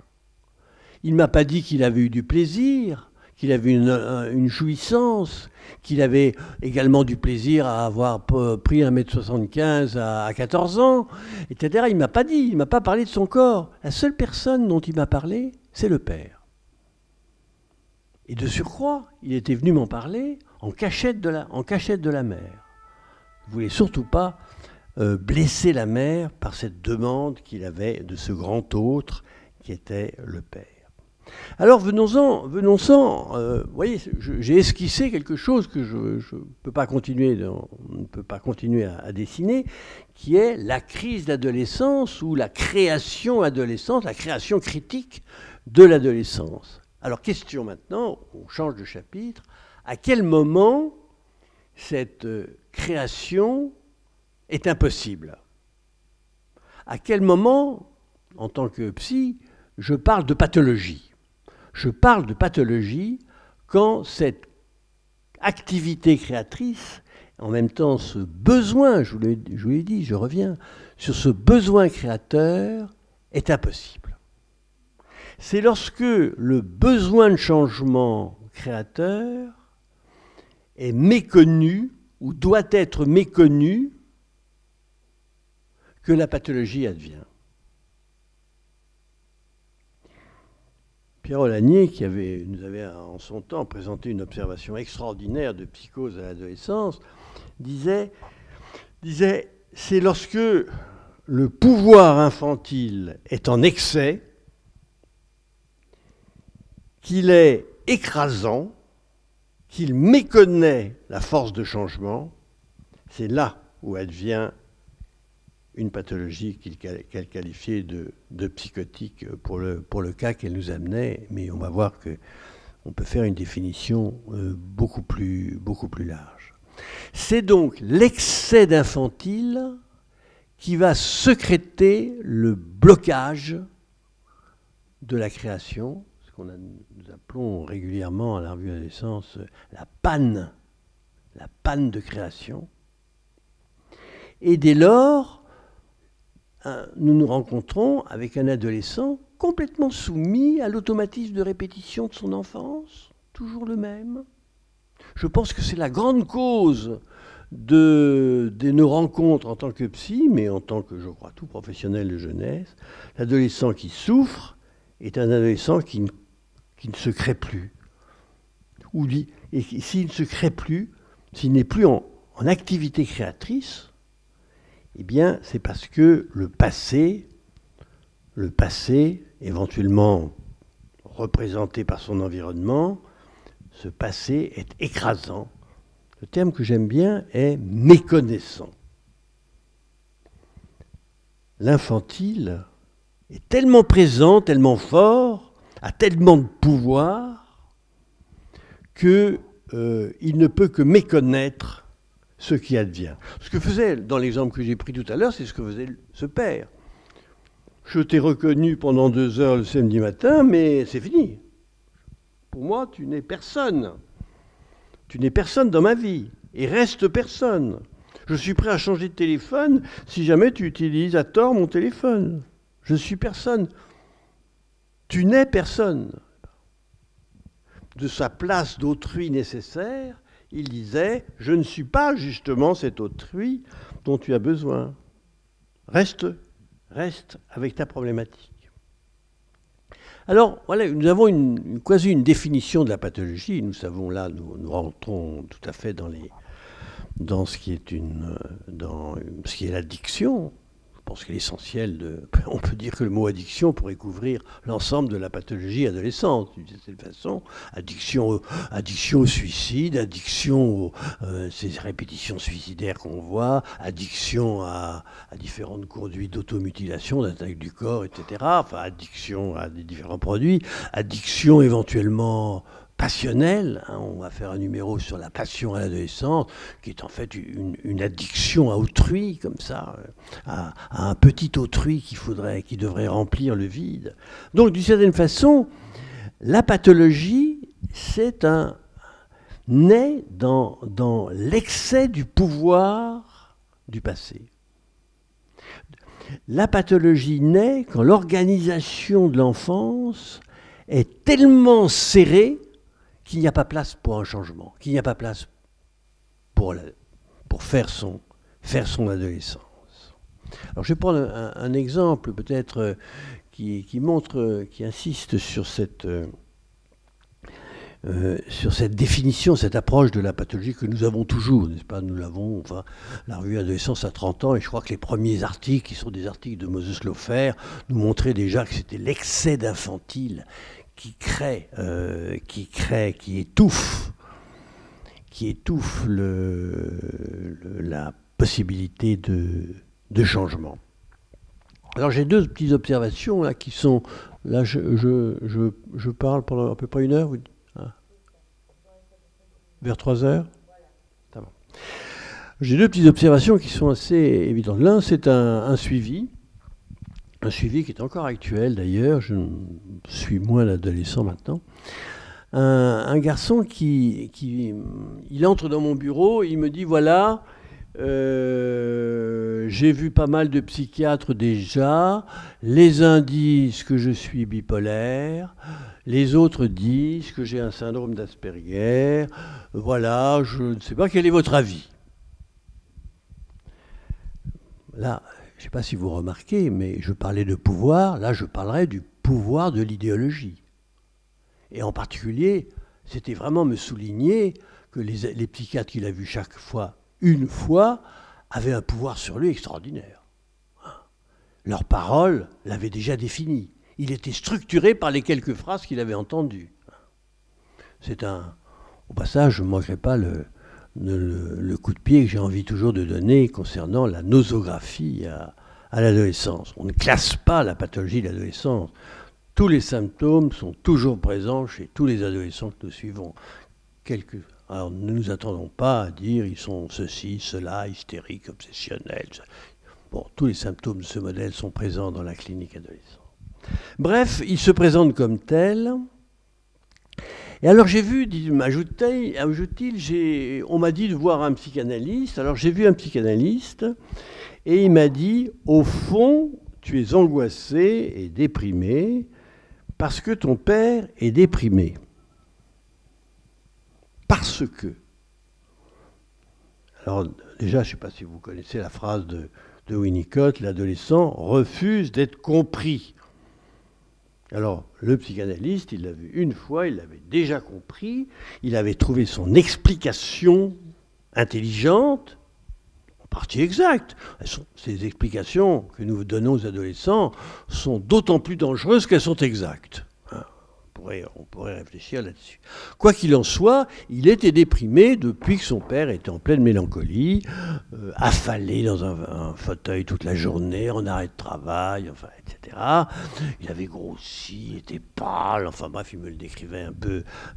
Il ne m'a pas dit qu'il avait eu du plaisir, qu'il avait une jouissance, qu'il avait également du plaisir à avoir pris 1,75 m à 14 ans, etc. Il ne m'a pas dit, il ne m'a pas parlé de son corps. La seule personne dont il m'a parlé, c'est le père. Et de surcroît, il était venu m'en parler en cachette de la mère. Il ne voulait surtout pas blesser la mère par cette demande qu'il avait de ce grand autre qui était le père. Alors venons-en, vous voyez, j'ai esquissé quelque chose que je ne peux pas continuer, on ne peut pas continuer à dessiner, qui est la crise d'adolescence ou la création adolescente, la création critique de l'adolescence. Alors question maintenant, on change de chapitre, à quel moment cette création est impossible? À quel moment, en tant que psy, je parle de pathologie? Je parle de pathologie quand cette activité créatrice, en même temps ce besoin, je vous l'ai dit, je reviens, sur ce besoin créateur est impossible. C'est lorsque le besoin de changement créateur est méconnu ou doit être méconnu que la pathologie advient. Pierre Olagnier, qui nous avait en son temps présenté une observation extraordinaire de psychose à l'adolescence, disait c'est lorsque le pouvoir infantile est en excès, qu'il est écrasant, qu'il méconnaît la force de changement, c'est là où advient une pathologie qu'elle qualifiait de psychotique pour le cas qu'elle nous amenait, mais on va voir qu'on peut faire une définition beaucoup plus large. C'est donc l'excès d'infantile qui va sécréter le blocage de la création, ce qu'on nous appelons régulièrement à la revue Adolescence la panne de création. Et dès lors, nous nous rencontrons avec un adolescent complètement soumis à l'automatisme de répétition de son enfance, toujours le même. Je pense que c'est la grande cause de nos rencontres en tant que psy, mais en tant que, je crois, tout professionnel de jeunesse. L'adolescent qui souffre est un adolescent qui ne se crée plus. Et s'il ne se crée plus, s'il n'est plus en activité créatrice, eh bien, c'est parce que le passé, éventuellement représenté par son environnement, ce passé est écrasant. Le terme que j'aime bien est méconnaissant. L'infantile est tellement présent, tellement fort, a tellement de pouvoir, qu'il ne peut que méconnaître ce qui advient. Ce que faisait, dans l'exemple que j'ai pris tout à l'heure, c'est ce que faisait ce père. Je t'ai reconnu pendant 2 heures le samedi matin, mais c'est fini. Pour moi, tu n'es personne. Tu n'es personne dans ma vie. Et reste personne. Je suis prêt à changer de téléphone si jamais tu utilises à tort mon téléphone. Je suis personne. Tu n'es personne. De sa place d'autrui nécessaire, il disait « Je ne suis pas justement cet autrui dont tu as besoin. Reste avec ta problématique. » Alors, voilà, nous avons quasi une définition de la pathologie. Nous savons là, nous rentrons tout à fait dans ce qui est l'addiction. Je pense que l'essentiel on peut dire que le mot addiction pourrait couvrir l'ensemble de la pathologie adolescente, d'une certaine façon. Addiction au suicide, addiction ces répétitions suicidaires qu'on voit, addiction à différentes conduites d'automutilation, d'attaque du corps, etc. Enfin, addiction à des différents produits, addiction éventuellement passionnelle, on va faire un numéro sur la passion à l'adolescence, qui est en fait une addiction à autrui, comme ça, à un petit autrui qui devrait remplir le vide. Donc, d'une certaine façon, la pathologie, naît dans l'excès du pouvoir du passé. La pathologie naît quand l'organisation de l'enfance est tellement serrée qu'il n'y a pas place pour un changement, qu'il n'y a pas place pour faire son adolescence. Alors je vais prendre un exemple peut-être qui insiste sur cette définition, cette approche de la pathologie que nous avons toujours, n'est-ce pas? Nous l'avons, enfin, la revue Adolescence a 30 ans, et je crois que les premiers articles, qui sont des articles de Moses Laufer, nous montraient déjà que c'était l'excès d'infantile qui étouffe la possibilité de changement. Alors j'ai deux petites observations là qui sont là je parle pendant à peu près 1 heure, hein, vers 3 heures. Ça va. J'ai deux petites observations qui sont assez évidentes. L'un, c'est un suivi qui est encore actuel d'ailleurs. Je suis moins l'adolescent maintenant. Un garçon il entre dans mon bureau, il me dit voilà, j'ai vu pas mal de psychiatres déjà, les uns disent que je suis bipolaire, les autres disent que j'ai un syndrome d'Asperger, voilà, je ne sais pas quel est votre avis. Là, je ne sais pas si vous remarquez, mais je parlais de pouvoir, là je parlerai du pouvoir de l'idéologie. Et en particulier, c'était vraiment me souligner que les psychiatres qu'il a vus chaque fois, une fois, avaient un pouvoir sur lui extraordinaire. Leurs paroles l'avaient déjà défini. Il était structuré par les quelques phrases qu'il avait entendues. Au passage, je ne manquerai pas le coup de pied que j'ai envie toujours de donner concernant la nosographie à l'adolescence. On ne classe pas la pathologie de l'adolescence. Tous les symptômes sont toujours présents chez tous les adolescents que nous suivons. Alors ne nous attendons pas à dire ils sont ceci, cela, hystériques, obsessionnels. Bon, tous les symptômes de ce modèle sont présents dans la clinique adolescente. Bref, il se présente comme tel. Et alors j'ai vu, ajoute-t-il, on m'a dit de voir un psychanalyste. Alors j'ai vu un psychanalyste et il m'a dit, au fond, tu es angoissé et déprimé parce que ton père est déprimé. Parce que. Alors déjà, je ne sais pas si vous connaissez la phrase de Winnicott, l'adolescent refuse d'être compris. Alors, le psychanalyste, il l'a vu une fois, il l'avait déjà compris, il avait trouvé son explication intelligente, en partie exacte. Ces explications que nous donnons aux adolescents sont d'autant plus dangereuses qu'elles sont exactes. On pourrait réfléchir là-dessus. Quoi qu'il en soit, il était déprimé depuis que son père était en pleine mélancolie, affalé dans un fauteuil toute la journée, en arrêt de travail, enfin, etc. Il avait grossi, était pâle, enfin bref, il me le décrivait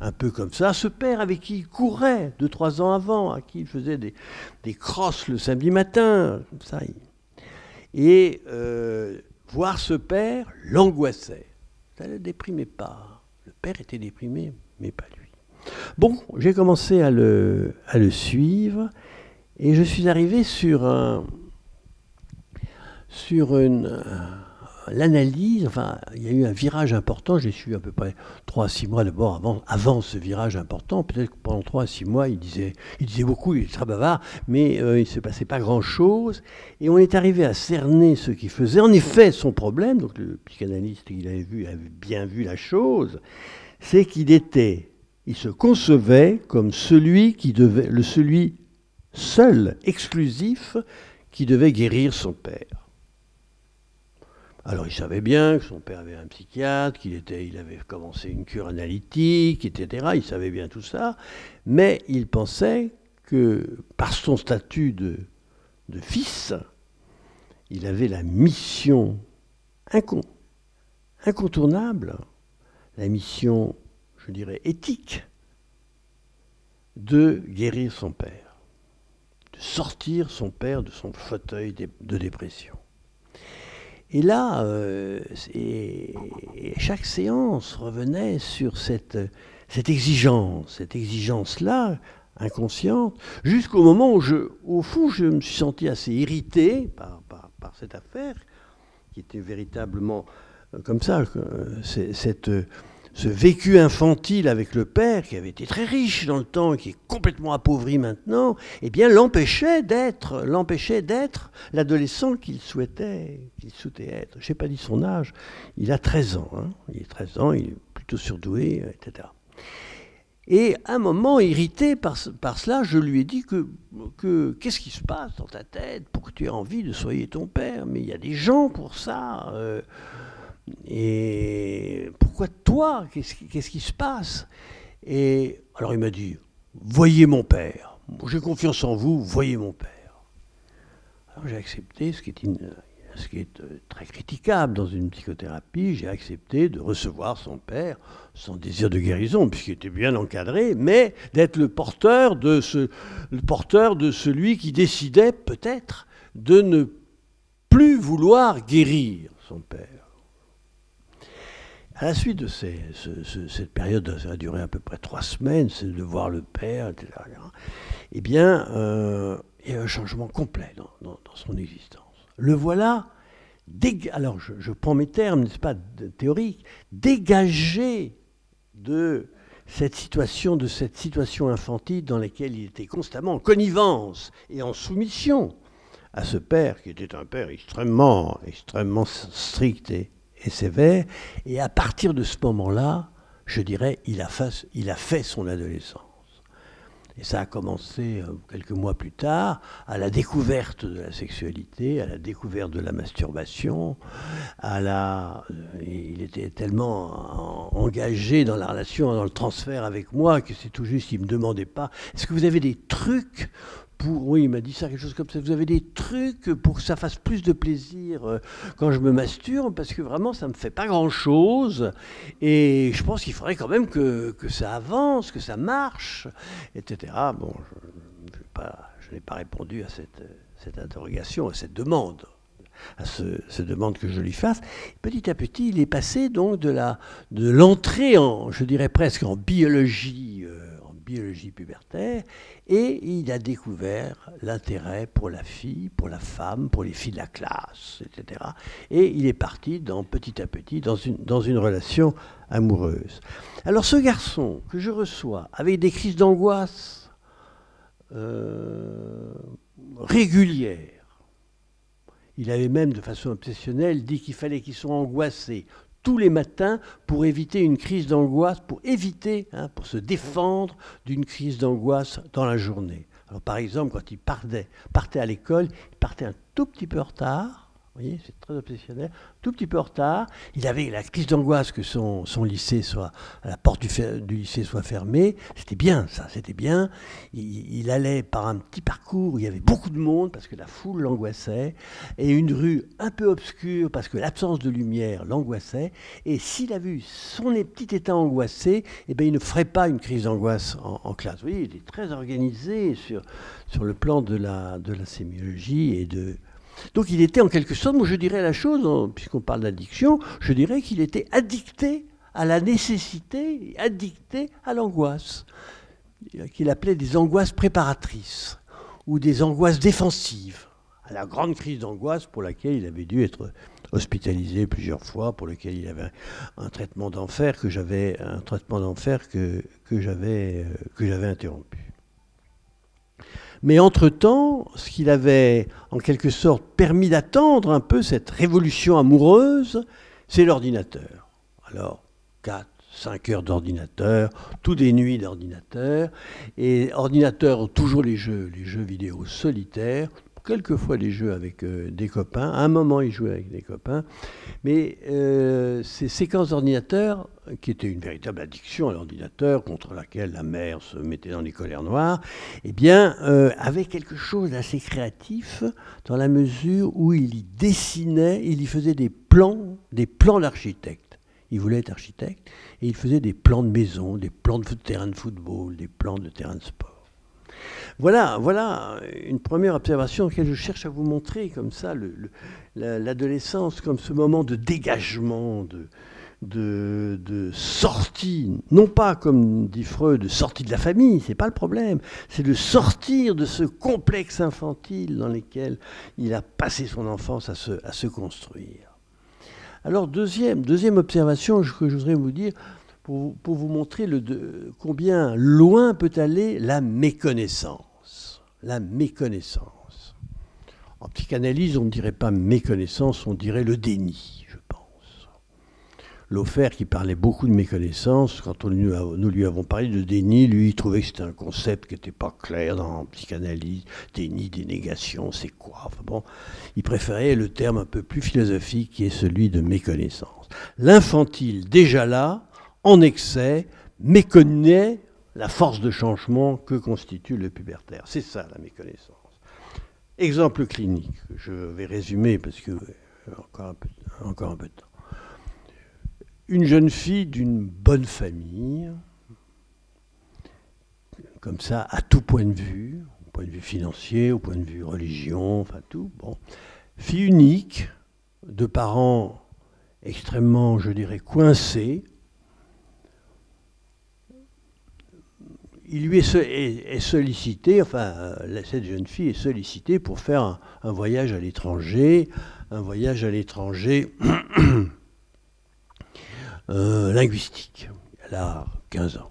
un peu comme ça. Ce père avec qui il courait 2-3 ans avant, à qui il faisait des crosses le samedi matin, comme ça. Et voir ce père l'angoissait. Ça ne le déprimait pas. Le père était déprimé, mais pas lui. Bon, j'ai commencé à le suivre et je suis arrivé sur l'analyse. Enfin, il y a eu un virage important. J'ai suivi à peu près 3 à 6 mois d'abord avant ce virage important. Peut-être que pendant 3 à 6 mois, il disait beaucoup, il était très bavard, mais il ne se passait pas grand-chose. Et on est arrivé à cerner ce qui faisait en effet son problème. Donc le psychanalyste, il avait bien vu la chose. C'est il se concevait comme celui seul, exclusif, qui devait guérir son père. Alors il savait bien que son père avait un psychiatre, il avait commencé une cure analytique, etc. Il savait bien tout ça, mais il pensait que par son statut de fils, il avait la mission incontournable, la mission, je dirais, éthique, de guérir son père, de sortir son père de son fauteuil de dépression. Et là, chaque séance revenait sur cette exigence-là, inconsciente, jusqu'au moment où, au fond, je me suis senti assez irrité par cette affaire, qui était véritablement comme ça, ce vécu infantile avec le père, qui avait été très riche dans le temps et qui est complètement appauvri maintenant, eh bien l'empêchait d'être l'adolescent qu'il souhaitait être. Je n'ai pas dit son âge, il a 13 ans. Hein. Il est 13 ans, il est plutôt surdoué, etc. Et à un moment, irrité par cela, je lui ai dit que qu'est-ce qui se passe dans ta tête pour que tu aies envie de soigner ton père? Mais il y a des gens pour ça. Et pourquoi toi? Qu'est-ce qui se passe? Et alors il m'a dit, voyez mon père. J'ai confiance en vous, voyez mon père. Alors j'ai accepté, ce qui est très critiquable dans une psychothérapie, j'ai accepté de recevoir son père sans désir de guérison, puisqu'il était bien encadré, mais d'être le porteur de celui qui décidait peut-être de ne plus vouloir guérir son père. À la suite de cette période, ça a duré à peu près 3 semaines, c'est de voir le père, etc. Eh bien, il y a un changement complet dans son existence. Le voilà, alors je prends mes termes, n'est-ce pas, théoriques, dégagé de cette situation infantile dans laquelle il était constamment en connivence et en soumission à ce père qui était un père extrêmement strict et sévère. Et à partir de ce moment-là, je dirais, il a fait son adolescence. Et ça a commencé quelques mois plus tard, à la découverte de la sexualité, à la découverte de la masturbation, il était tellement engagé dans la relation, dans le transfert avec moi, que c'est tout juste, il ne me demandait pas, est-ce que vous avez des trucs oui, il m'a dit ça, quelque chose comme ça. Vous avez des trucs pour que ça fasse plus de plaisir quand je me masturbe, parce que vraiment, ça ne me fait pas grand-chose. Et je pense qu'il faudrait quand même que ça avance, que ça marche, etc. Bon, je n'ai pas répondu à cette interrogation, à cette demande, à cette demande que je lui fasse. Petit à petit, il est passé donc de l'entrée je dirais presque en biologie pubertaire, et il a découvert l'intérêt pour la fille, pour la femme, pour les filles de la classe, etc. Et il est parti petit à petit dans une relation amoureuse. Alors ce garçon que je reçois avec des crises d'angoisse régulières, il avait même de façon obsessionnelle dit qu'il fallait qu'ils soient angoissés tous les matins pour éviter une crise d'angoisse, pour se défendre d'une crise d'angoisse dans la journée. Alors par exemple, quand il partait à l'école, il partait un tout petit peu en retard. Vous voyez, c'est très obsessionnel. Tout petit peu en retard. Il avait la crise d'angoisse que son lycée la porte du lycée soit fermée. C'était bien, ça, c'était bien. Il allait par un petit parcours où il y avait beaucoup de monde parce que la foule l'angoissait, et une rue un peu obscure parce que l'absence de lumière l'angoissait. Et s'il a vu son petit état angoissé, eh bien, il ne ferait pas une crise d'angoisse en classe. Vous voyez, il est très organisé sur le plan de la sémiologie et de... Donc il était en quelque sorte, moi je dirais la chose, puisqu'on parle d'addiction, je dirais qu'il était addicté à la nécessité, addicté à l'angoisse, qu'il appelait des angoisses préparatrices ou des angoisses défensives, à la grande crise d'angoisse pour laquelle il avait dû être hospitalisé plusieurs fois, pour lequel il avait un traitement d'enfer que j'avais interrompu. Mais entre-temps, ce qu'il avait en quelque sorte permis d'attendre un peu cette révolution amoureuse, c'est l'ordinateur. Alors, 4, 5 heures d'ordinateur, toutes les nuits d'ordinateur, et ordinateur, toujours les jeux vidéo solitaires, quelquefois des jeux avec des copains. À un moment, il jouait avec des copains. Mais ces séquences d'ordinateur, qui étaient une véritable addiction à l'ordinateur, contre laquelle la mère se mettait dans les colères noires, eh bien, avaient quelque chose d'assez créatif, dans la mesure où il y dessinait, il y faisait des plans d'architecte. Il voulait être architecte, et il faisait des plans de maison, des plans de terrain de football, des plans de terrain de sport. Voilà une première observation que je cherche à vous montrer, comme ça, l'adolescence comme ce moment de dégagement, de sortie, non pas, comme dit Freud, de sortie de la famille, c'est pas le problème, c'est de sortir de ce complexe infantile dans lequel il a passé son enfance à se construire. Alors, deuxième observation que je voudrais vous dire, pour vous montrer combien loin peut aller la méconnaissance. La méconnaissance. En psychanalyse, on ne dirait pas méconnaissance, on dirait le déni, je pense. Laufer, qui parlait beaucoup de méconnaissance, quand nous lui avons parlé de déni, lui, il trouvait que c'était un concept qui n'était pas clair dans la psychanalyse. Déni, dénégation, c'est quoi? Enfin bon, il préférait le terme un peu plus philosophique qui est celui de méconnaissance. L'infantile, déjà là, en excès, méconnaît la force de changement que constitue le pubertaire. C'est ça, la méconnaissance. Exemple clinique, je vais résumer parce que encore un peu de temps. Une jeune fille d'une bonne famille, comme ça, à tout point de vue, au point de vue financier, au point de vue religion, enfin tout, bon. Fille unique, de parents extrêmement, je dirais, coincés. Il lui est sollicité, enfin, cette jeune fille est sollicitée pour faire un voyage à l'étranger, linguistique. Elle a 15 ans.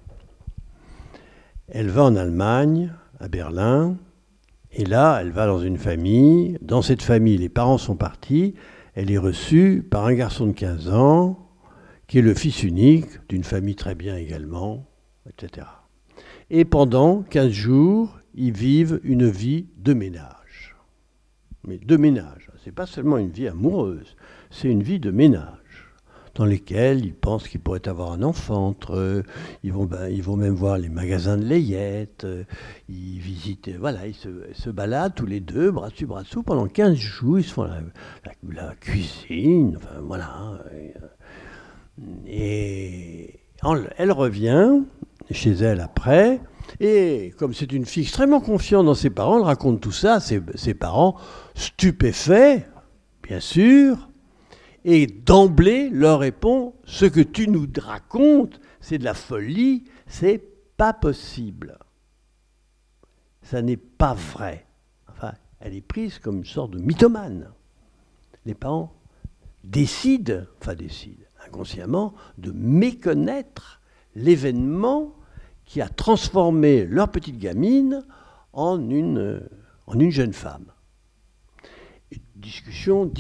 Elle va en Allemagne, à Berlin, et là, elle va dans une famille. Dans cette famille, les parents sont partis. Elle est reçue par un garçon de 15 ans, qui est le fils unique, d'une famille très bien également, etc. Et pendant 15 jours, ils vivent une vie de ménage. Mais de ménage, ce n'est pas seulement une vie amoureuse, c'est une vie de ménage, dans lesquels ils pensent qu'ils pourraient avoir un enfant entre eux. Ils vont même voir les magasins de layettes, ils visitent, voilà, ils se baladent tous les deux, bras dessus, bras dessous, pendant 15 jours, ils se font la cuisine, enfin voilà. Et elle revient chez elle après, et comme c'est une fille extrêmement confiante dans ses parents, elle raconte tout ça à ses parents, stupéfaits, bien sûr, et d'emblée leur répond « Ce que tu nous racontes, c'est de la folie, c'est pas possible. Ça n'est pas vrai. » Enfin, elle est prise comme une sorte de mythomane. Les parents décident inconsciemment, de méconnaître l'événement qui a transformé leur petite gamine en une jeune femme. Discussion,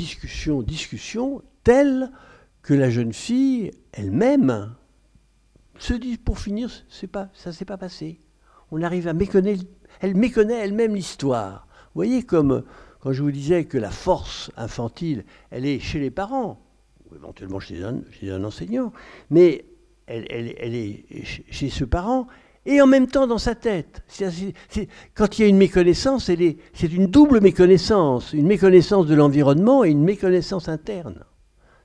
telle que la jeune fille elle-même se dit, pour finir, ça ne s'est pas passé. On arrive à méconnaître, elle méconnaît elle-même l'histoire. Vous voyez, comme quand je vous disais que la force infantile, elle est chez les parents, ou éventuellement chez un enseignant, mais elle est chez ce parent, et en même temps dans sa tête. Quand il y a une méconnaissance, c'est une double méconnaissance, une méconnaissance de l'environnement et une méconnaissance interne.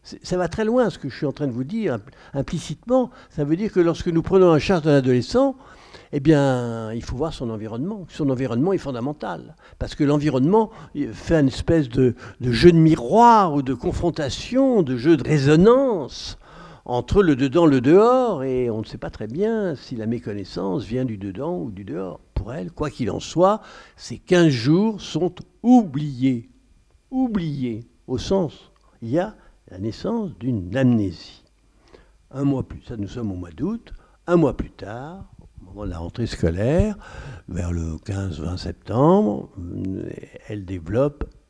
Ça va très loin, ce que je suis en train de vous dire, implicitement. Ça veut dire que lorsque nous prenons en charge un adolescent, eh bien, il faut voir son environnement. Son environnement est fondamental. Parce que l'environnement fait une espèce de jeu de miroir ou de confrontation, de jeu de résonance entre le dedans et le dehors, et on ne sait pas très bien si la méconnaissance vient du dedans ou du dehors. Pour elle, quoi qu'il en soit, ces 15 jours sont oubliés. Oubliés, au sens, il y a la naissance d'une amnésie. Un mois plus tard, nous sommes au mois d'août, un mois plus tard, au moment de la rentrée scolaire, vers le 15-20 septembre,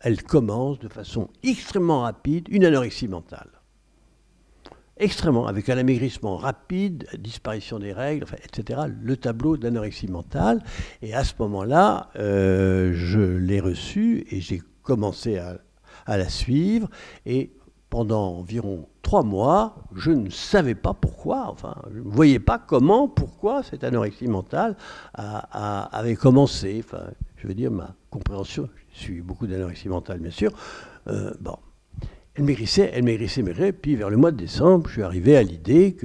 elle commence de façon extrêmement rapide une anorexie mentale. Extrêmement, avec un amaigrissement rapide, disparition des règles, enfin, etc., le tableau d'anorexie mentale. Et à ce moment-là, je l'ai reçue et j'ai commencé à la suivre. Et pendant environ 3 mois, je ne savais pas pourquoi, enfin, je ne voyais pas pourquoi cette anorexie mentale avait commencé. Enfin, je veux dire, ma compréhension, je suis beaucoup d'anorexie mentale, bien sûr, bon. Elle maigrissait, puis vers le mois de décembre, je suis arrivé à l'idée,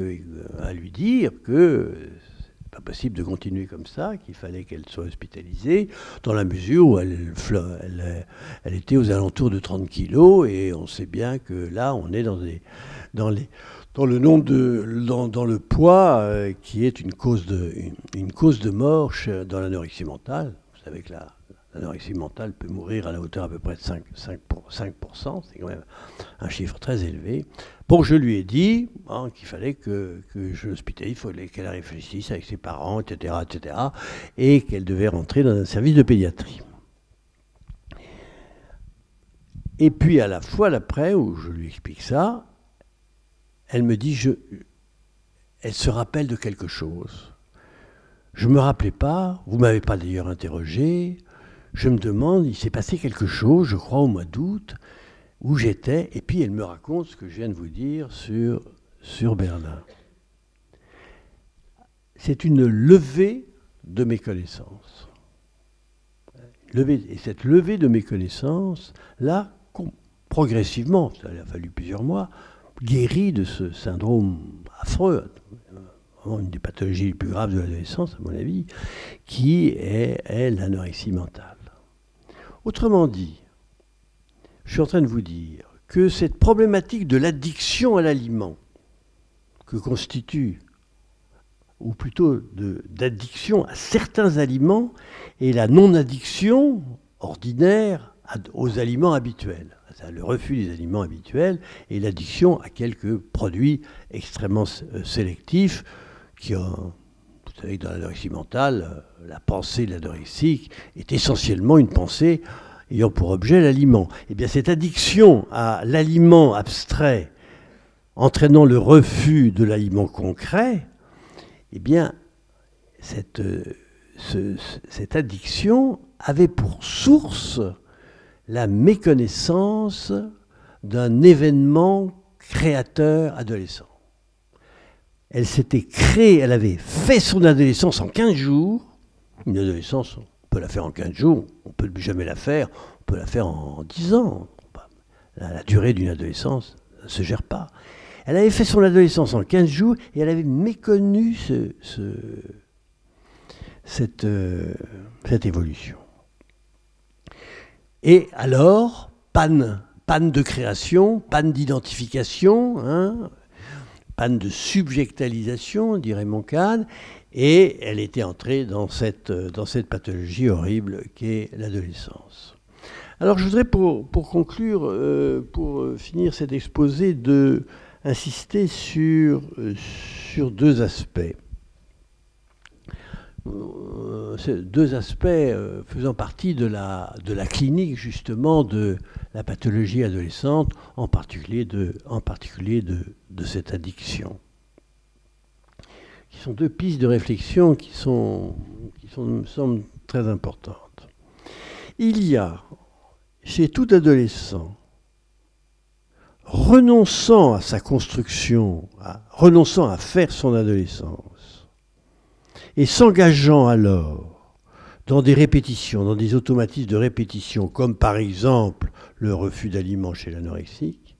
à lui dire que c'est pas possible de continuer comme ça, qu'il fallait qu'elle soit hospitalisée, dans la mesure où elle était aux alentours de 30 kilos, et on sait bien que là, on est dans le poids qui est une cause de mort dans l'anorexie mentale. Vous savez que l'anorexie mentale peut mourir à la hauteur à peu près de 5%, c'est quand même un chiffre très élevé. Bon, je lui ai dit qu'il fallait que je l'hospitalise, il fallait qu'elle réfléchisse avec ses parents, etc., et qu'elle devait rentrer dans un service de pédiatrie. Et puis à la fois d'après, où je lui explique ça, elle me dit, elle se rappelle de quelque chose. Je ne me rappelais pas, vous ne m'avez pas d'ailleurs interrogé, je me demande, il s'est passé quelque chose, je crois au mois d'août, où j'étais, et puis elle me raconte ce que je viens de vous dire sur Berlin. C'est une levée de mes connaissances. Et cette levée de mes connaissances, là, progressivement, ça a fallu plusieurs mois, guérit de ce syndrome affreux, une des pathologies les plus graves de l'adolescence, à mon avis, qui est l'anorexie mentale. Autrement dit, je suis en train de vous dire que cette problématique de l'addiction à l'aliment, que constitue, ou plutôt d'addiction à certains aliments, et la non-addiction ordinaire aux aliments habituels. Le refus des aliments habituels et l'addiction à quelques produits extrêmement sélectifs qui ont, vous savez que dans l'anorexie mentale, la pensée de l'anorexique est essentiellement une pensée ayant pour objet l'aliment. Eh bien, cette addiction à l'aliment abstrait entraînant le refus de l'aliment concret, eh bien, cette addiction avait pour source la méconnaissance d'un événement créateur adolescent. Elle s'était créée, elle avait fait son adolescence en 15 jours. Une adolescence, on peut la faire en 15 jours, on ne peut jamais la faire, on peut la faire en 10 ans. La durée d'une adolescence ne se gère pas. Elle avait fait son adolescence en 15 jours et elle avait méconnu cette évolution. Et alors, panne de création, panne d'identification, panne de subjectalisation, dirait Moncade, et elle était entrée dans cette pathologie horrible qu'est l'adolescence. Alors je voudrais pour conclure, pour finir cet exposé, insister sur deux aspects. Deux aspects faisant partie de la clinique justement de la pathologie adolescente, en particulier de cette addiction, qui sont deux pistes de réflexion qui me semblent très importantes. Il y a chez tout adolescent, renonçant à sa construction, renonçant à faire son adolescence, et s'engageant alors dans des répétitions, dans des automatismes de répétition, comme par exemple le refus d'aliments chez l'anorexique,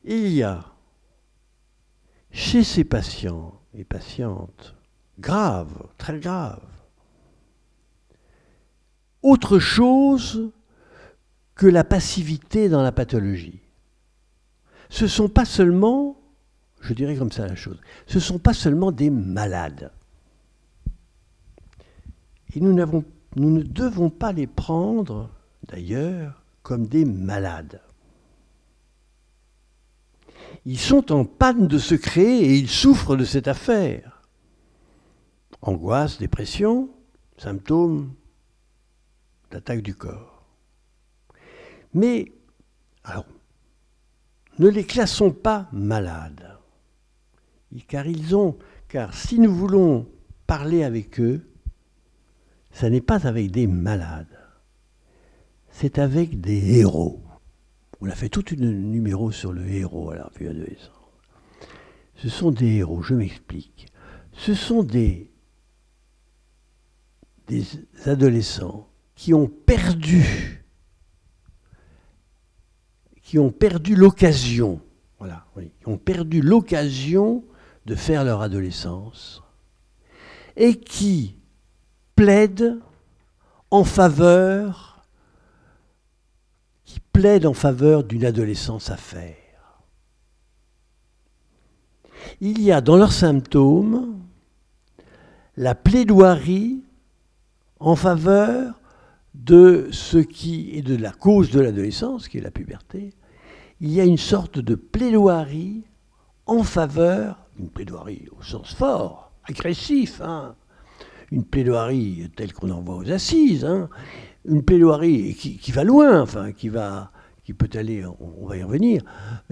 il y a chez ces patients et patientes graves, très graves, autre chose que la passivité dans la pathologie. Ce ne sont pas seulement, je dirais comme ça la chose, ce ne sont pas seulement des malades. Et nous ne devons pas les prendre, d'ailleurs, comme des malades. Ils sont en panne de se créer et ils souffrent de cette affaire. Angoisse, dépression, symptômes d'attaque du corps. Mais, alors, ne les classons pas malades. Car si nous voulons parler avec eux, ça n'est pas avec des malades, c'est avec des héros. On a fait tout un numéro sur le héros à la revue adolescente. Ce sont des héros, je m'explique. Ce sont des adolescents qui ont perdu l'occasion, qui ont perdu l'occasion de faire leur adolescence et qui plaident en faveur d'une adolescence à faire. Il y a dans leurs symptômes la plaidoirie en faveur de ce qui est de la cause de l'adolescence, qui est la puberté. Il y a une sorte de plaidoirie en faveur, une plaidoirie au sens fort, agressif, une plaidoirie telle qu'on en voit aux assises, une plaidoirie qui va loin, qui peut aller, on va y revenir,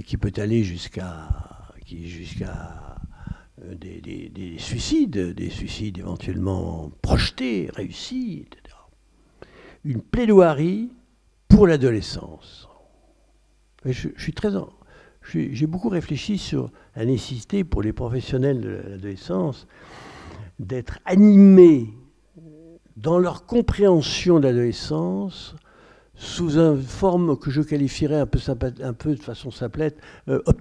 qui peut aller jusqu'à des suicides éventuellement projetés, réussis, etc. Une plaidoirie pour l'adolescence. J'ai beaucoup réfléchi sur la nécessité pour les professionnels de l'adolescence d'être animés dans leur compréhension de l'adolescence sous une forme que je qualifierais un peu de façon simplette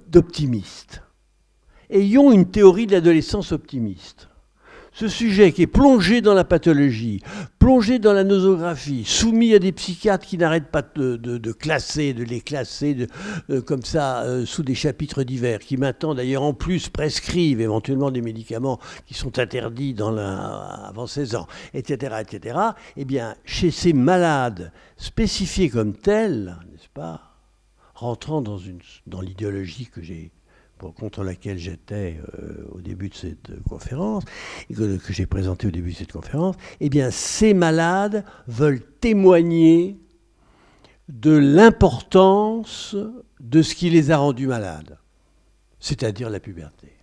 d'optimiste. Ayons une théorie de l'adolescence optimiste. Ce sujet qui est plongé dans la pathologie, plongé dans la nosographie, soumis à des psychiatres qui n'arrêtent pas de classer, de les classer comme ça sous des chapitres divers, qui maintenant d'ailleurs en plus prescrivent éventuellement des médicaments qui sont interdits avant 16 ans, etc., etc. Eh bien, chez ces malades spécifiés comme tels, n'est-ce pas, rentrant dans l'idéologie contre laquelle j'étais au début de cette conférence, et que j'ai présenté au début de cette conférence, eh bien, ces malades veulent témoigner de l'importance de ce qui les a rendus malades, c'est-à-dire la puberté.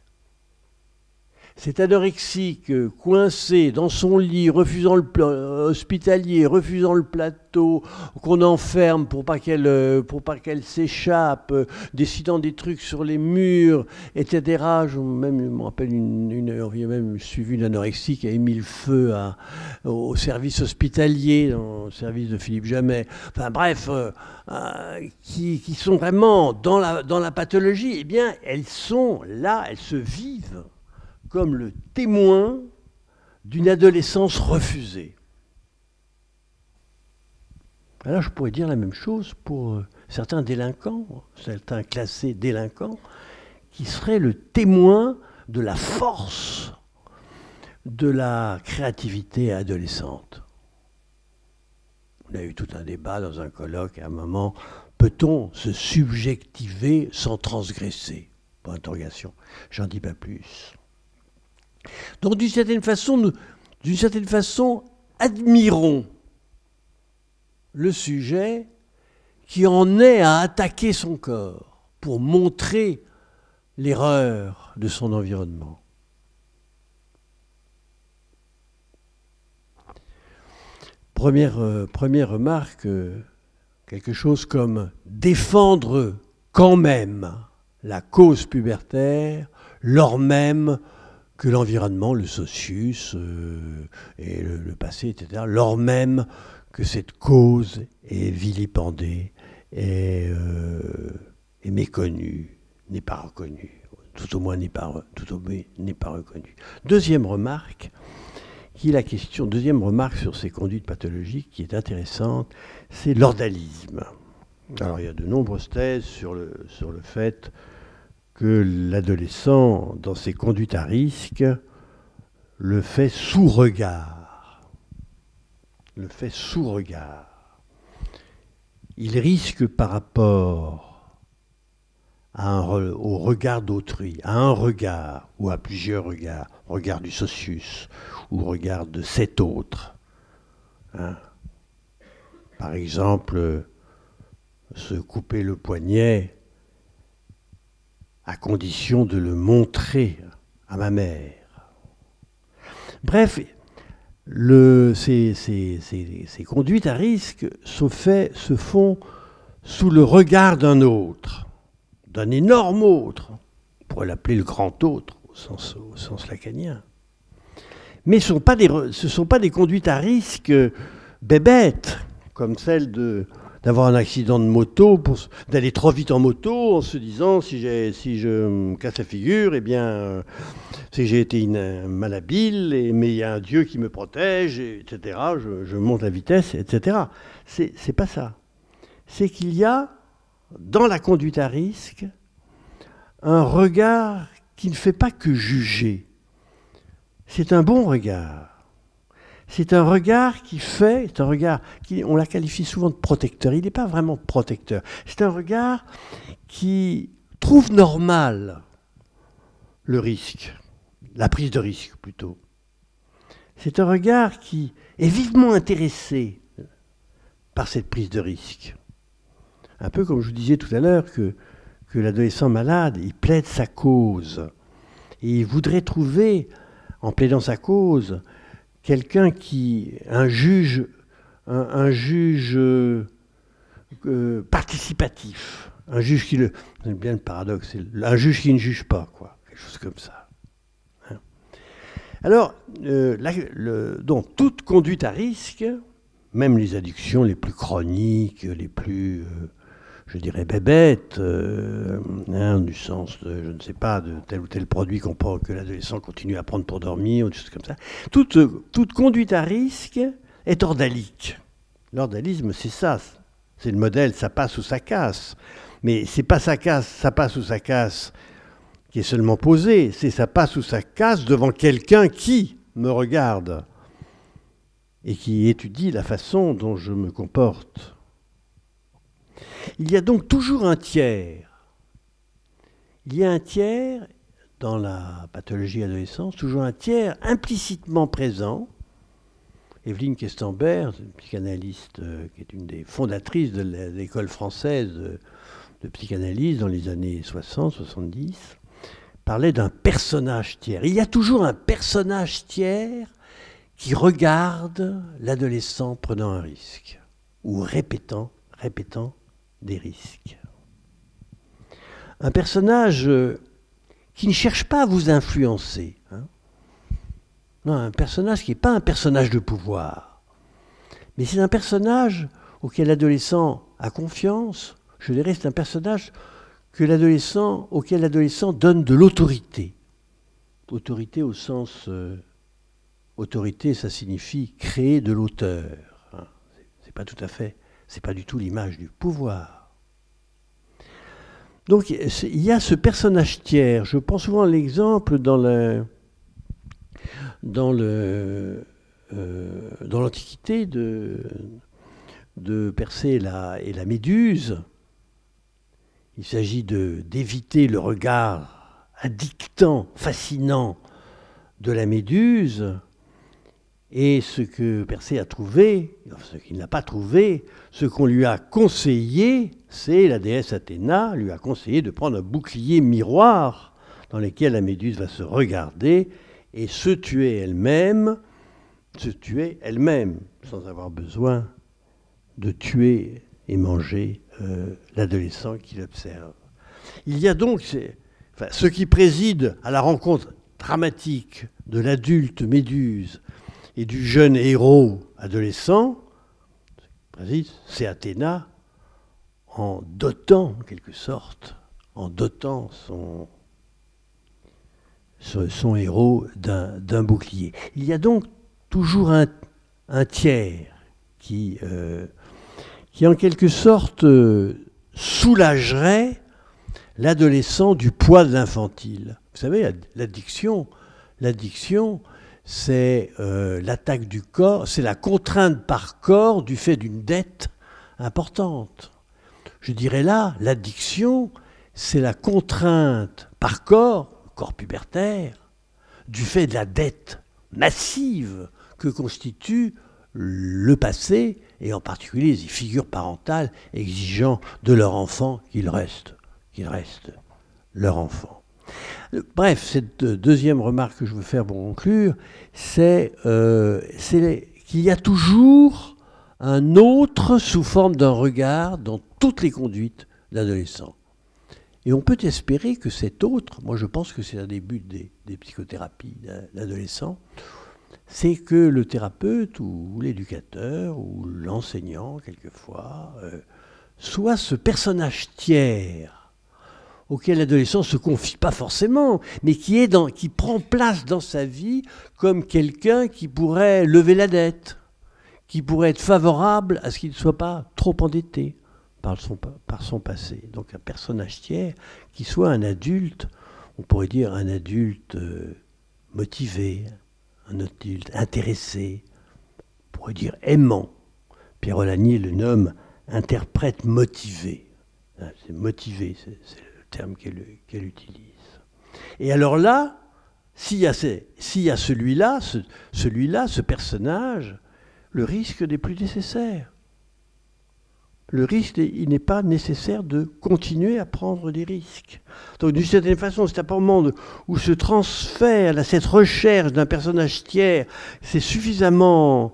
Cet anorexique coincé dans son lit, refusant hospitalier, refusant le plateau, qu'on enferme pour pas qu'elle s'échappe, décidant des trucs sur les murs, etc. Je me rappelle j'ai même suivi une anorexique qui avait mis le feu au service hospitalier, au service de Philippe Jamet. Enfin bref, qui sont vraiment dans la pathologie. Eh bien, elles sont là, elles se vivent comme le témoin d'une adolescence refusée. Alors je pourrais dire la même chose pour certains délinquants, certains classés délinquants, qui seraient le témoin de la force de la créativité adolescente. On a eu tout un débat dans un colloque à un moment, peut-on se subjectiver sans transgresser ? Point d'interrogation. J'en dis pas plus. Donc d'une certaine façon, admirons le sujet qui en est à attaquer son corps pour montrer l'erreur de son environnement. Première remarque, quelque chose comme défendre quand même la cause pubertaire, lors même que l'environnement, le socius et le passé, etc., lors même que cette cause est vilipendée, est méconnue, n'est pas reconnue, tout au moins n'est pas reconnue. Deuxième remarque sur ces conduites pathologiques qui est intéressante, c'est l'ordalisme. Alors il y a de nombreuses thèses sur le fait que l'adolescent, dans ses conduites à risque, le fait sous regard. Il risque par rapport au regard d'autrui, à un regard ou à plusieurs regards, regard du socius ou regard de cet autre. Par exemple, se couper le poignet à condition de le montrer à ma mère. Bref, ces conduites à risque se font sous le regard d'un autre, d'un énorme autre. On pourrait l'appeler le grand autre, au sens lacanien. Mais ce ne sont pas des conduites à risque bébêtes, comme celle d'avoir un accident de moto, d'aller trop vite en moto en se disant si je me casse la figure, eh bien, c'est que j'ai été malhabile, mais il y a un Dieu qui me protège, etc. Je monte la vitesse, etc. C'est pas ça. C'est qu'il y a, dans la conduite à risque, un regard qui ne fait pas que juger. C'est un bon regard. C'est un regard on la qualifie souvent de protecteur. Il n'est pas vraiment protecteur. C'est un regard qui trouve normal le risque, la prise de risque plutôt. C'est un regard qui est vivement intéressé par cette prise de risque. Un peu comme je vous disais tout à l'heure que que l'adolescent malade, il plaide sa cause. Et il voudrait trouver, en plaidant sa cause, quelqu'un un juge participatif, un juge qui c'est bien le paradoxe, un juge qui ne juge pas, quoi, quelque chose comme ça. Hein. Alors, donc toute conduite à risque, même les addictions les plus chroniques, les plus, je dirais, bébêtes, du sens de, je ne sais pas, de tel ou tel produit que l'adolescent continue à prendre pour dormir, ou des choses comme ça. Toute conduite à risque est ordalique. L'ordalisme, c'est ça. C'est le modèle, ça passe ou ça casse. Mais c'est pas ça passe ou ça casse qui est seulement posé, c'est ça passe ou ça casse devant quelqu'un qui me regarde et qui étudie la façon dont je me comporte. Il y a donc toujours un tiers. Il y a un tiers, dans la pathologie adolescence, toujours un tiers implicitement présent. Evelyne Kestembert, une psychanalyste qui est une des fondatrices de l'école française de psychanalyse dans les années 60-70, parlait d'un personnage tiers. Il y a toujours un personnage tiers qui regarde l'adolescent prenant un risque ou répétant des risques. Un personnage qui ne cherche pas à vous influencer. Non, un personnage qui n'est pas un personnage de pouvoir, mais c'est un personnage auquel l'adolescent a confiance. Je dirais c'est un personnage auquel l'adolescent donne de l'autorité. Autorité au sens... autorité, ça signifie créer de l'auteur. C'est pas tout à fait... C'est pas du tout l'image du pouvoir. Donc il y a ce personnage tiers. Je prends souvent l'exemple dans l'Antiquité de Persée et la Méduse. Il s'agit d'éviter le regard addictant, fascinant de la Méduse. Et ce que Persée a trouvé, ce qu'il n'a pas trouvé, ce qu'on lui a conseillé, c'est la déesse Athéna lui a conseillé de prendre un bouclier miroir dans lequel la Méduse va se regarder et se tuer elle-même, sans avoir besoin de tuer et manger l'adolescent qui l'observe. Il y a donc ce qui préside à la rencontre dramatique de l'adulte Méduse et du jeune héros adolescent, c'est Athéna en dotant, en quelque sorte, son héros d'un bouclier. Il y a donc toujours un tiers qui en quelque sorte soulagerait l'adolescent du poids de l'infantile. Vous savez, l'addiction, c'est l'attaque du corps, c'est la contrainte par corps du fait d'une dette importante. Je dirais là, l'addiction, c'est la contrainte par corps pubertaire, du fait de la dette massive que constitue le passé, et en particulier les figures parentales exigeant de leur enfant qu'il reste leur enfant. Bref, cette deuxième remarque que je veux faire pour conclure, c'est qu'il y a toujours un autre sous forme d'un regard dans toutes les conduites d'adolescents. Et on peut espérer que cet autre, moi je pense que c'est un des buts des psychothérapies d'adolescents, c'est que le thérapeute ou l'éducateur ou l'enseignant, quelquefois, soit ce personnage tiers auquel l'adolescent ne se confie pas forcément, mais qui prend place dans sa vie comme quelqu'un qui pourrait lever la dette, qui pourrait être favorable à ce qu'il ne soit pas trop endetté par son passé. Donc un personnage tiers qui soit un adulte, on pourrait dire un adulte motivé, un adulte intéressé, on pourrait dire aimant. Pierre Olagnier le nomme interprète motivé. C'est motivé, c'est le terme qu'elle utilise. Et alors là, s'il y a celui-là, ce personnage, le risque n'est plus nécessaire. Le risque, il n'est pas nécessaire de continuer à prendre des risques. Donc d'une certaine façon, c'est un moment où ce transfert, cette recherche d'un personnage tiers, a suffisamment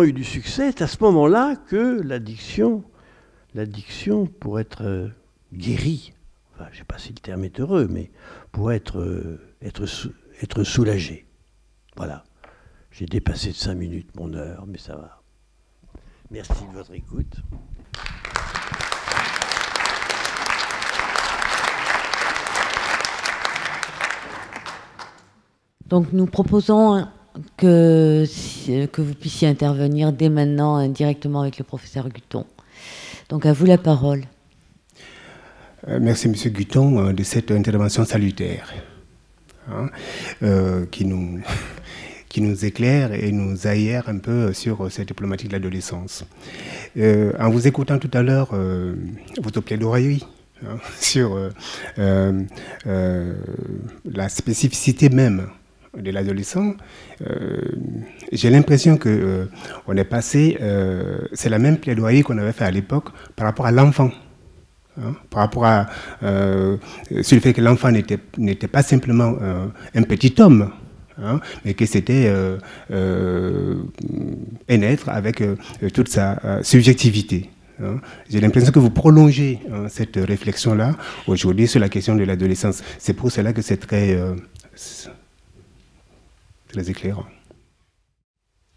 eu du succès, c'est à ce moment-là que l'addiction pour être guérie, enfin, je ne sais pas si le terme est heureux, mais pour être soulagée. Voilà. J'ai dépassé de 5 minutes mon heure, mais ça va. Merci de votre écoute. Donc nous proposons que vous puissiez intervenir dès maintenant directement avec le professeur Guthon. Donc à vous la parole. Merci M. Guthon de cette intervention salutaire qui nous éclaire et nous aère un peu sur cette problématique de l'adolescence. En vous écoutant tout à l'heure, votre plaidoyerie sur la spécificité même de l'adolescent, j'ai l'impression que on est passé, c'est la même plaidoyerie qu'on avait fait à l'époque par rapport à l'enfant. Par rapport sur le fait que l'enfant n'était pas simplement un petit homme, mais que c'était un être avec toute sa subjectivité. J'ai l'impression que vous prolongez cette réflexion-là aujourd'hui sur la question de l'adolescence. C'est pour cela que c'est très éclairant.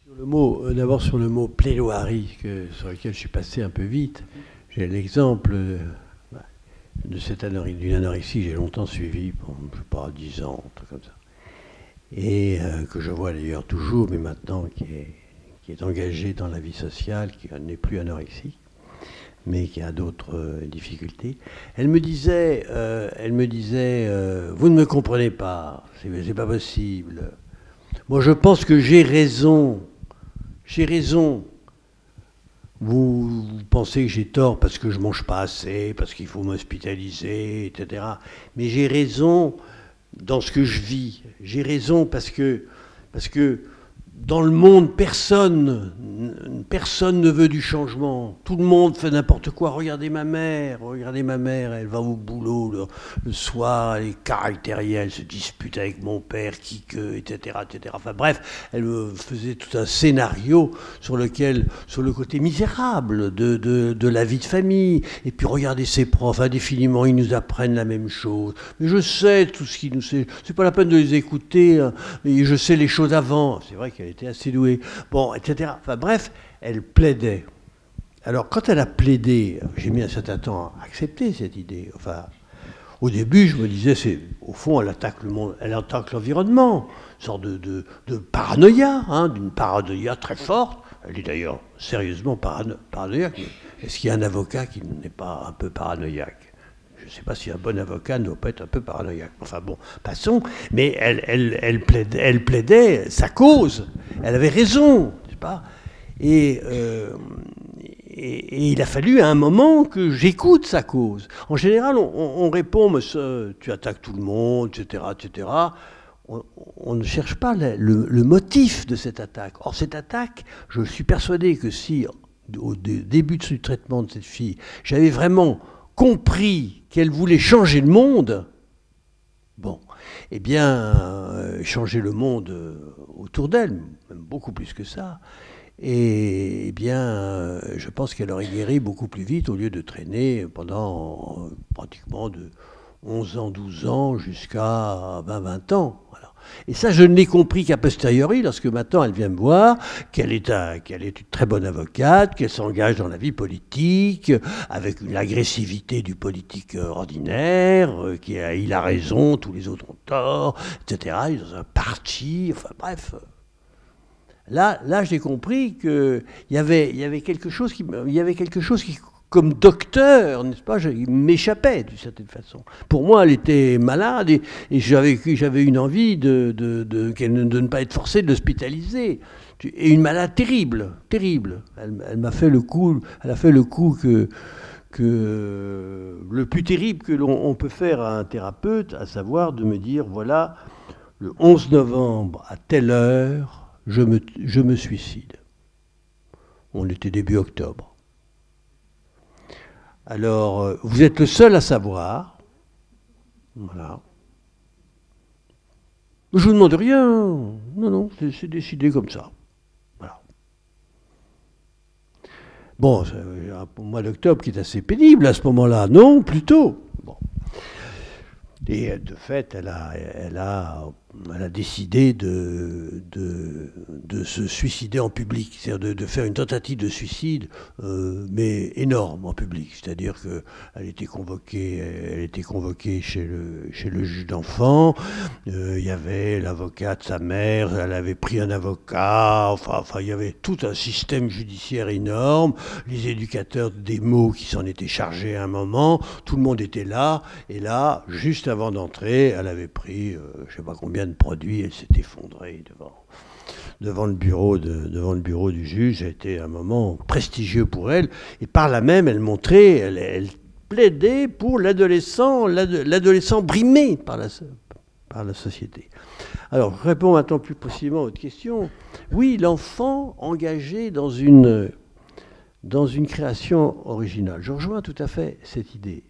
D'abord sur le mot plaidoirie, sur lequel je suis passé un peu vite, j'ai l'exemple d'une anorexie que j'ai longtemps suivie, je ne sais pas, 10 ans, un truc comme ça. Et que je vois d'ailleurs toujours, mais maintenant qui est engagée dans la vie sociale, qui n'est plus anorexique, mais qui a d'autres difficultés. Elle me disait, vous ne me comprenez pas, c'est pas possible. Moi je pense que j'ai raison. Vous pensez que j'ai tort parce que je ne mange pas assez, parce qu'il faut m'hospitaliser, etc. Mais j'ai raison dans ce que je vis. J'ai raison parce que dans le monde, personne ne veut du changement. Tout le monde fait n'importe quoi. Regardez ma mère, elle va au boulot le soir, elle est caractérielle, elle se dispute avec mon père, etc., etc. Enfin bref, elle faisait tout un scénario sur le côté misérable de la vie de famille. Et puis regardez ses profs, indéfiniment, ils nous apprennent la même chose. Mais je sais tout ce qu'ils nous... C'est pas la peine de les écouter, mais je sais les choses avant. C'est vrai qu'elle était assez douée. Bon, etc. Enfin bref, elle plaidait. Alors quand elle a plaidé, j'ai mis un certain temps à accepter cette idée. Enfin, au début, je me disais, au fond, elle attaque le monde, elle attaque l'environnement, une sorte de paranoïa, d'une paranoïa très forte. Elle est d'ailleurs sérieusement paranoïaque. Est-ce qu'il y a un avocat qui n'est pas un peu paranoïaque ? Je ne sais pas si un bon avocat ne doit pas être un peu paranoïaque. Enfin bon, passons. Mais elle plaidait sa cause. Elle avait raison, n'est-ce pas ? Et il a fallu à un moment que j'écoute sa cause. En général, on répond, mais tu attaques tout le monde, etc., etc. On ne cherche pas le motif de cette attaque. Or, cette attaque, je suis persuadé que si, au début du traitement de cette fille, j'avais vraiment compris qu'elle voulait changer le monde, bon, eh bien, changer le monde autour d'elle, même beaucoup plus que ça, et eh bien, je pense qu'elle aurait guéri beaucoup plus vite au lieu de traîner pendant pratiquement de 11 ans, 12 ans jusqu'à 20 ans. Voilà. Et ça, je ne l'ai compris qu'à posteriori, lorsque maintenant elle vient me voir, qu'elle est une très bonne avocate, qu'elle s'engage dans la vie politique, avec l'agressivité du politique ordinaire, il a raison, tous les autres ont tort, etc. Il est dans un parti, enfin bref. Là, j'ai compris qu'il y avait quelque chose qui, comme docteur, n'est-ce pas, m'échappait d'une certaine façon. Pour moi, elle était malade et j'avais une envie de ne pas être forcé de l'hospitaliser. Et une malade terrible. Elle m'a fait le coup, que le plus terrible que l'on peut faire à un thérapeute, à savoir de me dire, voilà, le 11 novembre à telle heure, je me suicide. On était début octobre. Alors, vous êtes le seul à savoir. Voilà. Je ne vous demande rien. Non, non, c'est décidé comme ça. Voilà. Bon, c'est un mois d'octobre qui est assez pénible à ce moment-là. Non, plutôt. Bon. Et de fait, elle a décidé de se suicider en public, c'est-à-dire de faire une tentative de suicide, mais énorme en public. C'est-à-dire qu'elle était convoquée chez le juge d'enfants. Il y avait l'avocat de sa mère, elle avait pris un avocat. Enfin, il y avait tout un système judiciaire énorme. Les éducateurs des mots qui s'en étaient chargés à un moment. Tout le monde était là. Et là, juste avant d'entrer, elle avait pris, je ne sais pas combien de produits, elle s'est effondrée devant le bureau du juge. Ça a été un moment prestigieux pour elle. Et par là même, elle montrait, elle plaidait pour l'adolescent brimé par la société. Alors, je réponds maintenant plus précisément à votre question. Oui, l'enfant engagé dans une création originale. Je rejoins tout à fait cette idée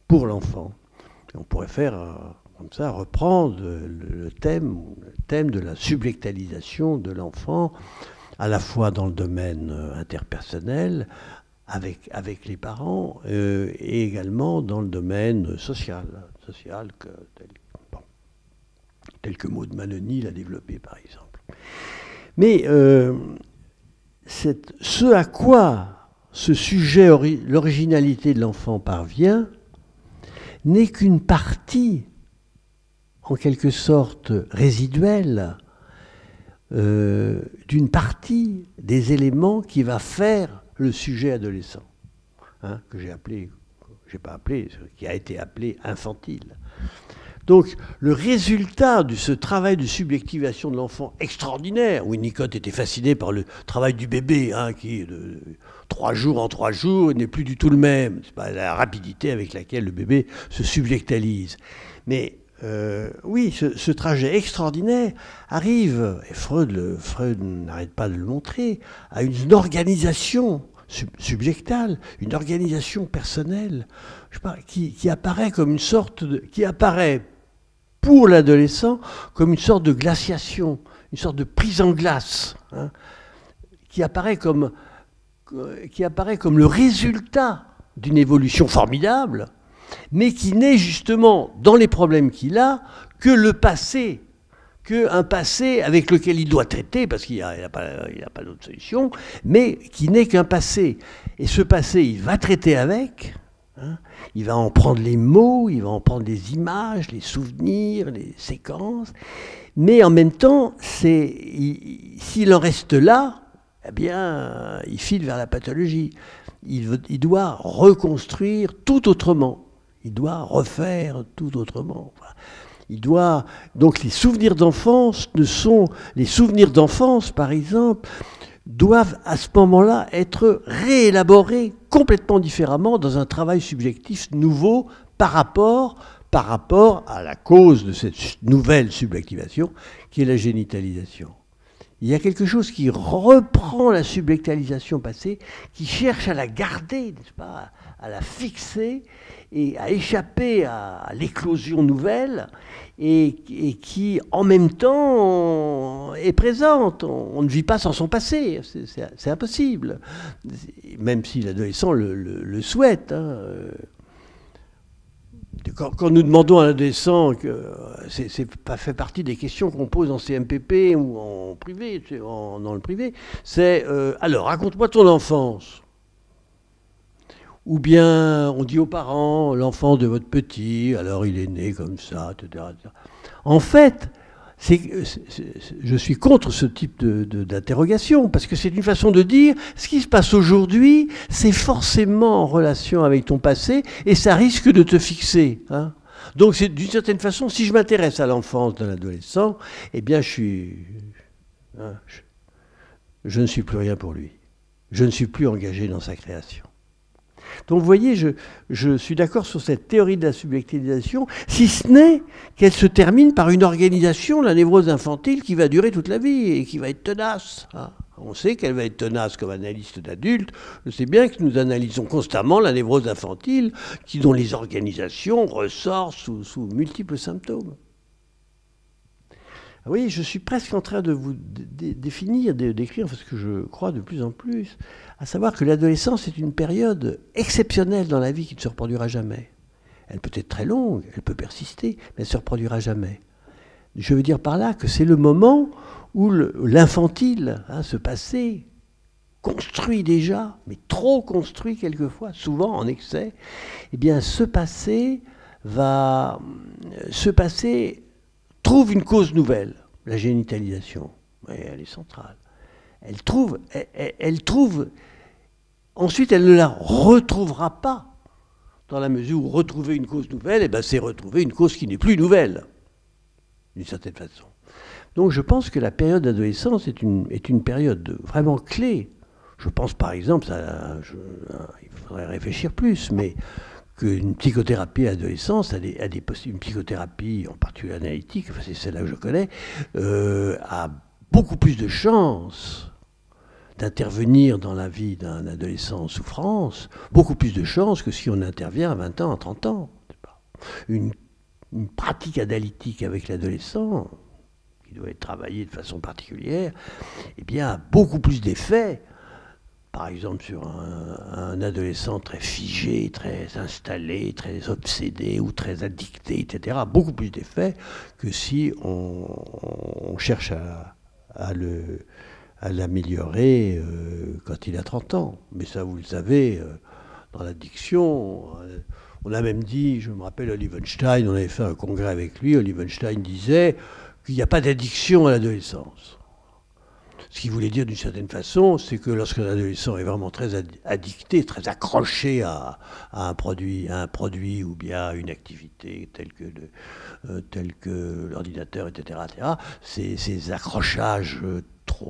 pour l'enfant. On pourrait faire, comme ça, reprendre le thème de la subjectalisation de l'enfant, à la fois dans le domaine interpersonnel, avec les parents, et également dans le domaine social tel que Maud Manoni l'a développé, par exemple. Mais ce à quoi ce sujet, l'originalité de l'enfant parvient, n'est qu'une partie, en quelque sorte résiduelle, d'une partie des éléments qui va faire le sujet adolescent, hein, qui a été appelé infantile. Donc, le résultat de ce travail de subjectivation de l'enfant extraordinaire, Winnicott était fasciné par le travail du bébé, hein, qui, de 3 jours en 3 jours, n'est plus du tout le même. C'est pas la rapidité avec laquelle le bébé se subjectalise. Mais oui, ce trajet extraordinaire arrive, et Freud n'arrête pas de le montrer, à une organisation subjectale, une organisation personnelle, je sais pas, qui apparaît comme une sorte qui apparaît pour l'adolescent comme une sorte de glaciation, une sorte de prise en glace, hein, qui apparaît comme le résultat d'une évolution formidable, mais qui n'est justement, dans les problèmes qu'il a, que le passé, qu'un passé avec lequel il doit traiter, parce qu'il n'a pas d'autre solution, mais qui n'est qu'un passé. Et ce passé, il va traiter avec, hein, il va en prendre les mots, il va en prendre les images, les souvenirs, les séquences, mais en même temps, s'il en reste là, eh bien, il file vers la pathologie. Il doit reconstruire tout autrement. Il doit refaire tout autrement. Donc les souvenirs d'enfance par exemple, doivent à ce moment-là être réélaborés complètement différemment dans un travail subjectif nouveau par rapport à la cause de cette nouvelle subjectivation qui est la génitalisation. Il y a quelque chose qui reprend la subjectalisation passée, qui cherche à la garder, n'est-ce pas, à la fixer et à échapper à l'éclosion nouvelle et qui, en même temps, est présente. On ne vit pas sans son passé, c'est impossible, même si l'adolescent le souhaite, hein. Quand nous demandons à l'adolescent, c'est pas fait partie des questions qu'on pose en CMPP ou en privé, dans le privé, c'est alors raconte-moi ton enfance. Ou bien on dit aux parents, l'enfant de votre petit, alors il est né comme ça, etc. En fait, je suis contre ce type d'interrogation, parce que c'est une façon de dire, ce qui se passe aujourd'hui, c'est forcément en relation avec ton passé, et ça risque de te fixer, hein. Donc d'une certaine façon, si je m'intéresse à l'enfance de l'adolescent, eh bien je ne suis plus rien pour lui. Je ne suis plus engagé dans sa création. Donc vous voyez, je suis d'accord sur cette théorie de la subjectivisation, si ce n'est qu'elle se termine par une organisation, la névrose infantile, qui va durer toute la vie et qui va être tenace. Hein. On sait qu'elle va être tenace comme analyste d'adulte. Je sais bien que nous analysons constamment la névrose infantile, dont les organisations ressortent sous multiples symptômes. Oui, je suis presque en train de vous définir, d'écrire ce que je crois de plus en plus, à savoir que l'adolescence est une période exceptionnelle dans la vie qui ne se reproduira jamais. Elle peut être très longue, elle peut persister, mais elle ne se reproduira jamais. Je veux dire par là que c'est le moment où l'infantile, ce passé, construit déjà, mais trop construit quelquefois, souvent en excès, eh bien ce passé trouve une cause nouvelle, la génitalisation. Oui, elle est centrale. Elle trouve, ensuite elle ne la retrouvera pas, dans la mesure où retrouver une cause nouvelle, c'est retrouver une cause qui n'est plus nouvelle, d'une certaine façon. Donc je pense que la période d'adolescence est une période vraiment clé. Je pense par exemple, il faudrait réfléchir plus, mais qu'une psychothérapie à l'adolescence une psychothérapie en particulier analytique, c'est celle-là que je connais, a beaucoup plus de chances d'intervenir dans la vie d'un adolescent en souffrance, beaucoup plus de chances que si on intervient à 20 ans, à 30 ans. Une pratique analytique avec l'adolescent, qui doit être travaillée de façon particulière, a beaucoup plus d'effets. Par exemple, sur un adolescent très figé, très installé, très obsédé ou très addicté, etc., beaucoup plus d'effets que si on cherche à l'améliorer quand il a 30 ans. Mais ça, vous le savez, dans l'addiction, on a même dit, je me rappelle Olivenstein, on avait fait un congrès avec lui, Olivenstein disait qu'il n'y a pas d'addiction à l'adolescence. Ce qu'il voulait dire d'une certaine façon, c'est que lorsqu'un adolescent est vraiment très addicté, très accroché à un produit ou bien à une activité telle que l'ordinateur, etc., ces accrochages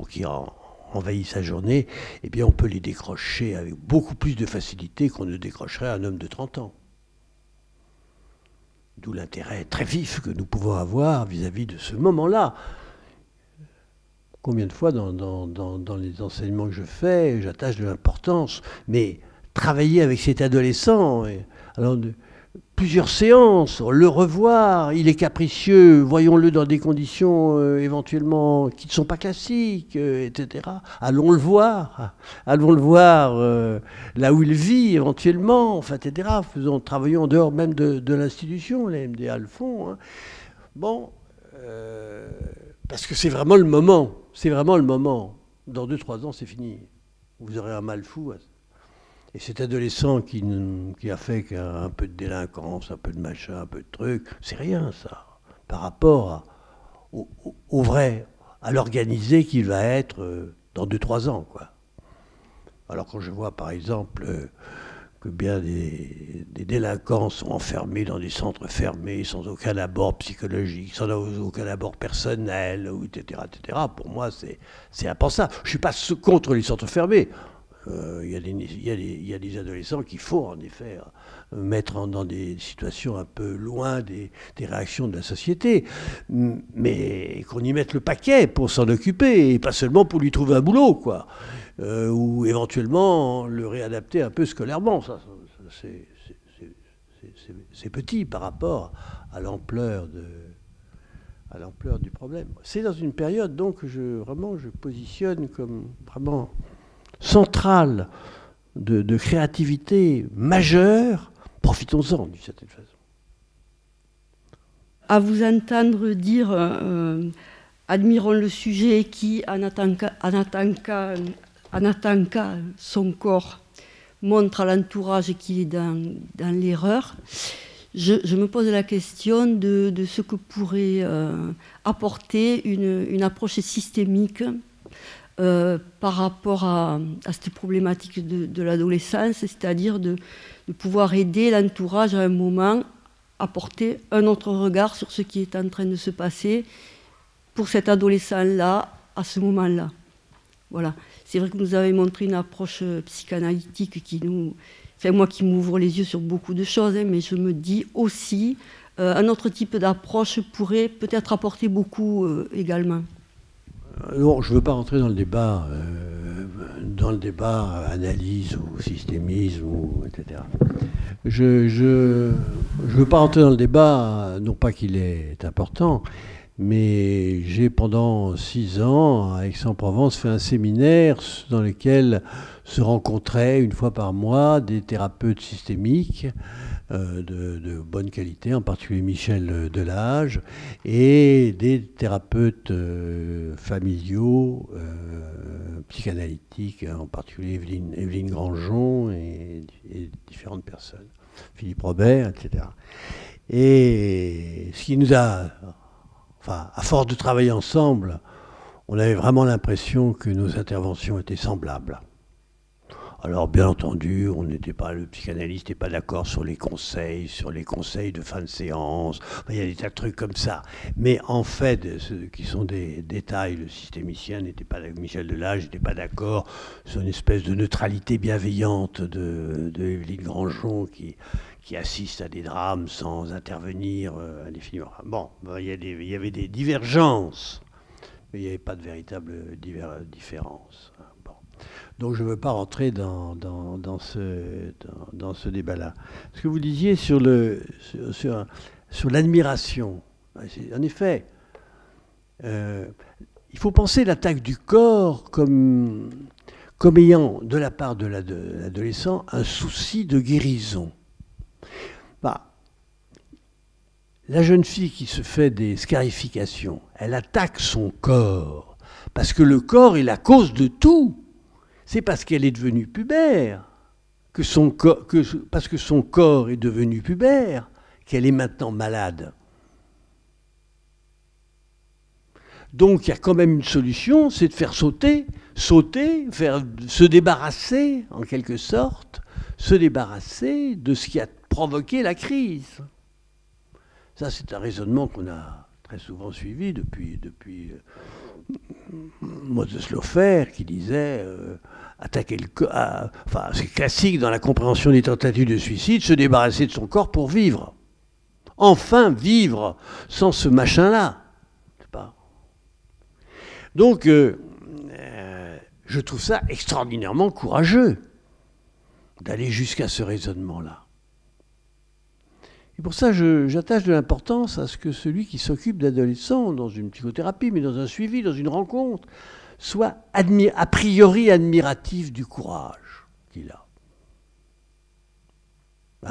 qui envahissent sa journée, on peut les décrocher avec beaucoup plus de facilité qu'on ne décrocherait un homme de 30 ans. D'où l'intérêt très vif que nous pouvons avoir vis-à-vis de ce moment-là. Combien de fois dans les enseignements que je fais, j'attache de l'importance, mais travailler avec cet adolescent, plusieurs séances, le revoir, il est capricieux, voyons-le dans des conditions éventuellement qui ne sont pas classiques, etc. Allons le voir là où il vit éventuellement, etc. Travaillons en dehors même de l'institution, les MDA le font. Hein. Bon, parce que c'est vraiment le moment. C'est vraiment le moment. Dans 2-3 ans, c'est fini. Vous aurez un mal fou. Et cet adolescent qui a fait un peu de délinquance, un peu de machin, un peu de truc, c'est rien ça, par rapport au vrai, à l'organisé qu'il va être dans 2-3 ans, quoi. Alors quand je vois par exemple que bien des délinquants sont enfermés dans des centres fermés, sans aucun abord psychologique, sans aucun abord personnel, etc., etc., pour moi c'est impensable. Je ne suis pas contre les centres fermés. Il y a des adolescents qu'il faut en effet mettre dans des situations un peu loin des réactions de la société, mais qu'on y mette le paquet pour s'en occuper, et pas seulement pour lui trouver un boulot, quoi. Ou éventuellement le réadapter un peu scolairement. Ça c'est petit par rapport à l'ampleur du problème. C'est dans une période donc que je positionne comme vraiment centrale de créativité majeure. Profitons-en d'une certaine façon. À vous entendre dire admirons le sujet qui, en attaquant son corps, montre à l'entourage qu'il est dans l'erreur. Je me pose la question de ce que pourrait apporter une approche systémique par rapport à cette problématique de l'adolescence, c'est-à-dire de pouvoir aider l'entourage à un moment à porter un autre regard sur ce qui est en train de se passer pour cet adolescent-là, à ce moment-là. Voilà. C'est vrai que vous avez montré une approche psychanalytique qui nous... Enfin, moi qui m'ouvre les yeux sur beaucoup de choses, hein, mais je me dis aussi, un autre type d'approche pourrait peut-être apporter beaucoup également. Alors, je ne veux pas rentrer dans le débat analyse ou systémisme, etc. Je veux pas rentrer dans le débat, non pas qu'il est important, mais j'ai pendant 6 ans à Aix-en-Provence fait un séminaire dans lequel se rencontraient une fois par mois des thérapeutes systémiques de bonne qualité, en particulier Michel Delage, et des thérapeutes familiaux, psychanalytiques, en particulier Evelyne Grangeon et différentes personnes, Philippe Robert, etc. Et ce qui nous a, enfin, à force de travailler ensemble, on avait vraiment l'impression que nos interventions étaient semblables. Alors, bien entendu, le psychanalyste n'était pas d'accord sur les conseils de fin de séance. Enfin, il y a des tas de trucs comme ça. Mais en fait, ce qui sont des détails, le systémicien n'était pas, Michel Delage n'était pas d'accord sur une espèce de neutralité bienveillante de Evelyne Grangeon qui assiste à des drames sans intervenir indéfiniment. Bon, il y avait des divergences, mais il n'y avait pas de véritable différence. Bon. Donc je ne veux pas rentrer dans ce débat-là. Ce que vous disiez sur l'admiration, en effet, il faut penser l'attaque du corps comme ayant, de la part de l'adolescent, un souci de guérison. La jeune fille qui se fait des scarifications, elle attaque son corps, parce que le corps est la cause de tout. C'est parce qu'elle est devenue pubère, parce que son corps est devenu pubère, qu'elle est maintenant malade. Donc il y a quand même une solution, c'est de faire sauter, se débarrasser, en quelque sorte, se débarrasser de ce qui a provoqué la crise. Ça, c'est un raisonnement qu'on a très souvent suivi depuis Moses Lofer, qui disait attaquer le corps. Enfin, c'est classique dans la compréhension des tentatives de suicide, se débarrasser de son corps pour vivre. Enfin, vivre sans ce machin-là. C'est pas. Donc, je trouve ça extraordinairement courageux d'aller jusqu'à ce raisonnement-là. Et pour ça, j'attache de l'importance à ce que celui qui s'occupe d'adolescents dans une psychothérapie, mais dans un suivi, dans une rencontre, soit a priori admiratif du courage qu'il a.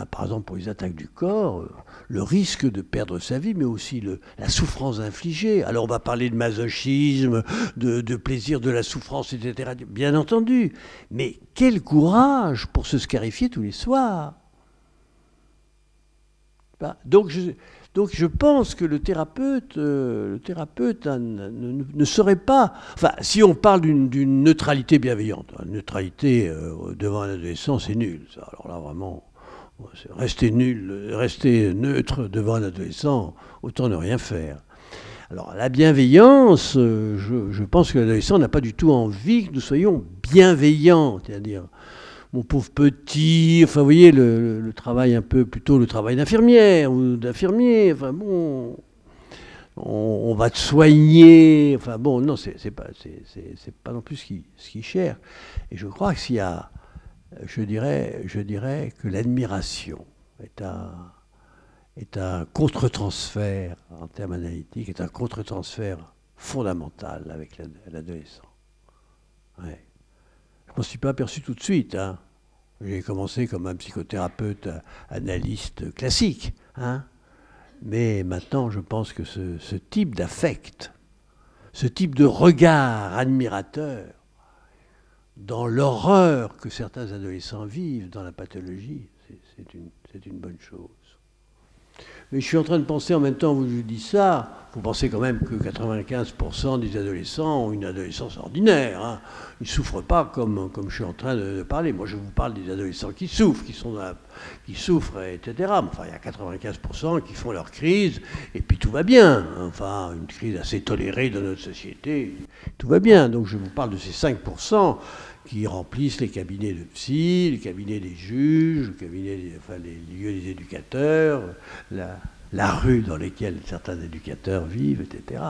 Par exemple, pour les attaques du corps, le risque de perdre sa vie, mais aussi la souffrance infligée. Alors on va parler de masochisme, de plaisir de la souffrance, etc. Bien entendu. Mais quel courage pour se scarifier tous les soirs. Donc je pense que le thérapeute ne serait pas... Enfin, si on parle d'une neutralité bienveillante, neutralité devant un adolescent, c'est nul. Ça. Alors là, vraiment, rester neutre devant un adolescent, autant ne rien faire. Alors la bienveillance, je pense que l'adolescent n'a pas du tout envie que nous soyons bienveillants, c'est-à-dire... Mon pauvre petit, enfin vous voyez, le travail un peu, plutôt le travail d'infirmière ou d'infirmier, enfin bon, on va te soigner, enfin bon, non, c'est pas non plus ce qui cherche. Et je crois que s'il y a, je dirais que l'admiration est un contre-transfert en termes analytiques, est un contre-transfert fondamental avec l'adolescent. Ouais. Je ne m'en suis pas aperçu tout de suite. Hein. J'ai commencé comme un psychothérapeute analyste classique. Hein. Mais maintenant, je pense que ce type d'affect, ce type de regard admirateur, dans l'horreur que certains adolescents vivent dans la pathologie, c'est une bonne chose. Mais je suis en train de penser en même temps, vous dites ça, vous pensez quand même que 95% des adolescents ont une adolescence ordinaire. Hein. Ils ne souffrent pas comme je suis en train de parler. Moi, je vous parle des adolescents qui souffrent, qui souffrent, etc. Mais enfin, il y a 95% qui font leur crise, et puis tout va bien. Enfin, une crise assez tolérée dans notre société, tout va bien. Donc, je vous parle de ces 5% qui remplissent les cabinets de psy, les cabinets des juges, les lieux des éducateurs, la rue dans laquelle certains éducateurs vivent, etc.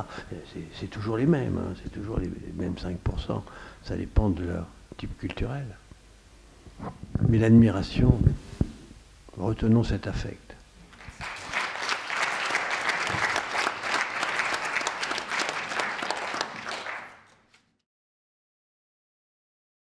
C'est toujours les mêmes, hein, c'est toujours les mêmes 5%. Ça dépend de leur type culturel. Mais l'admiration, retenons cet affect.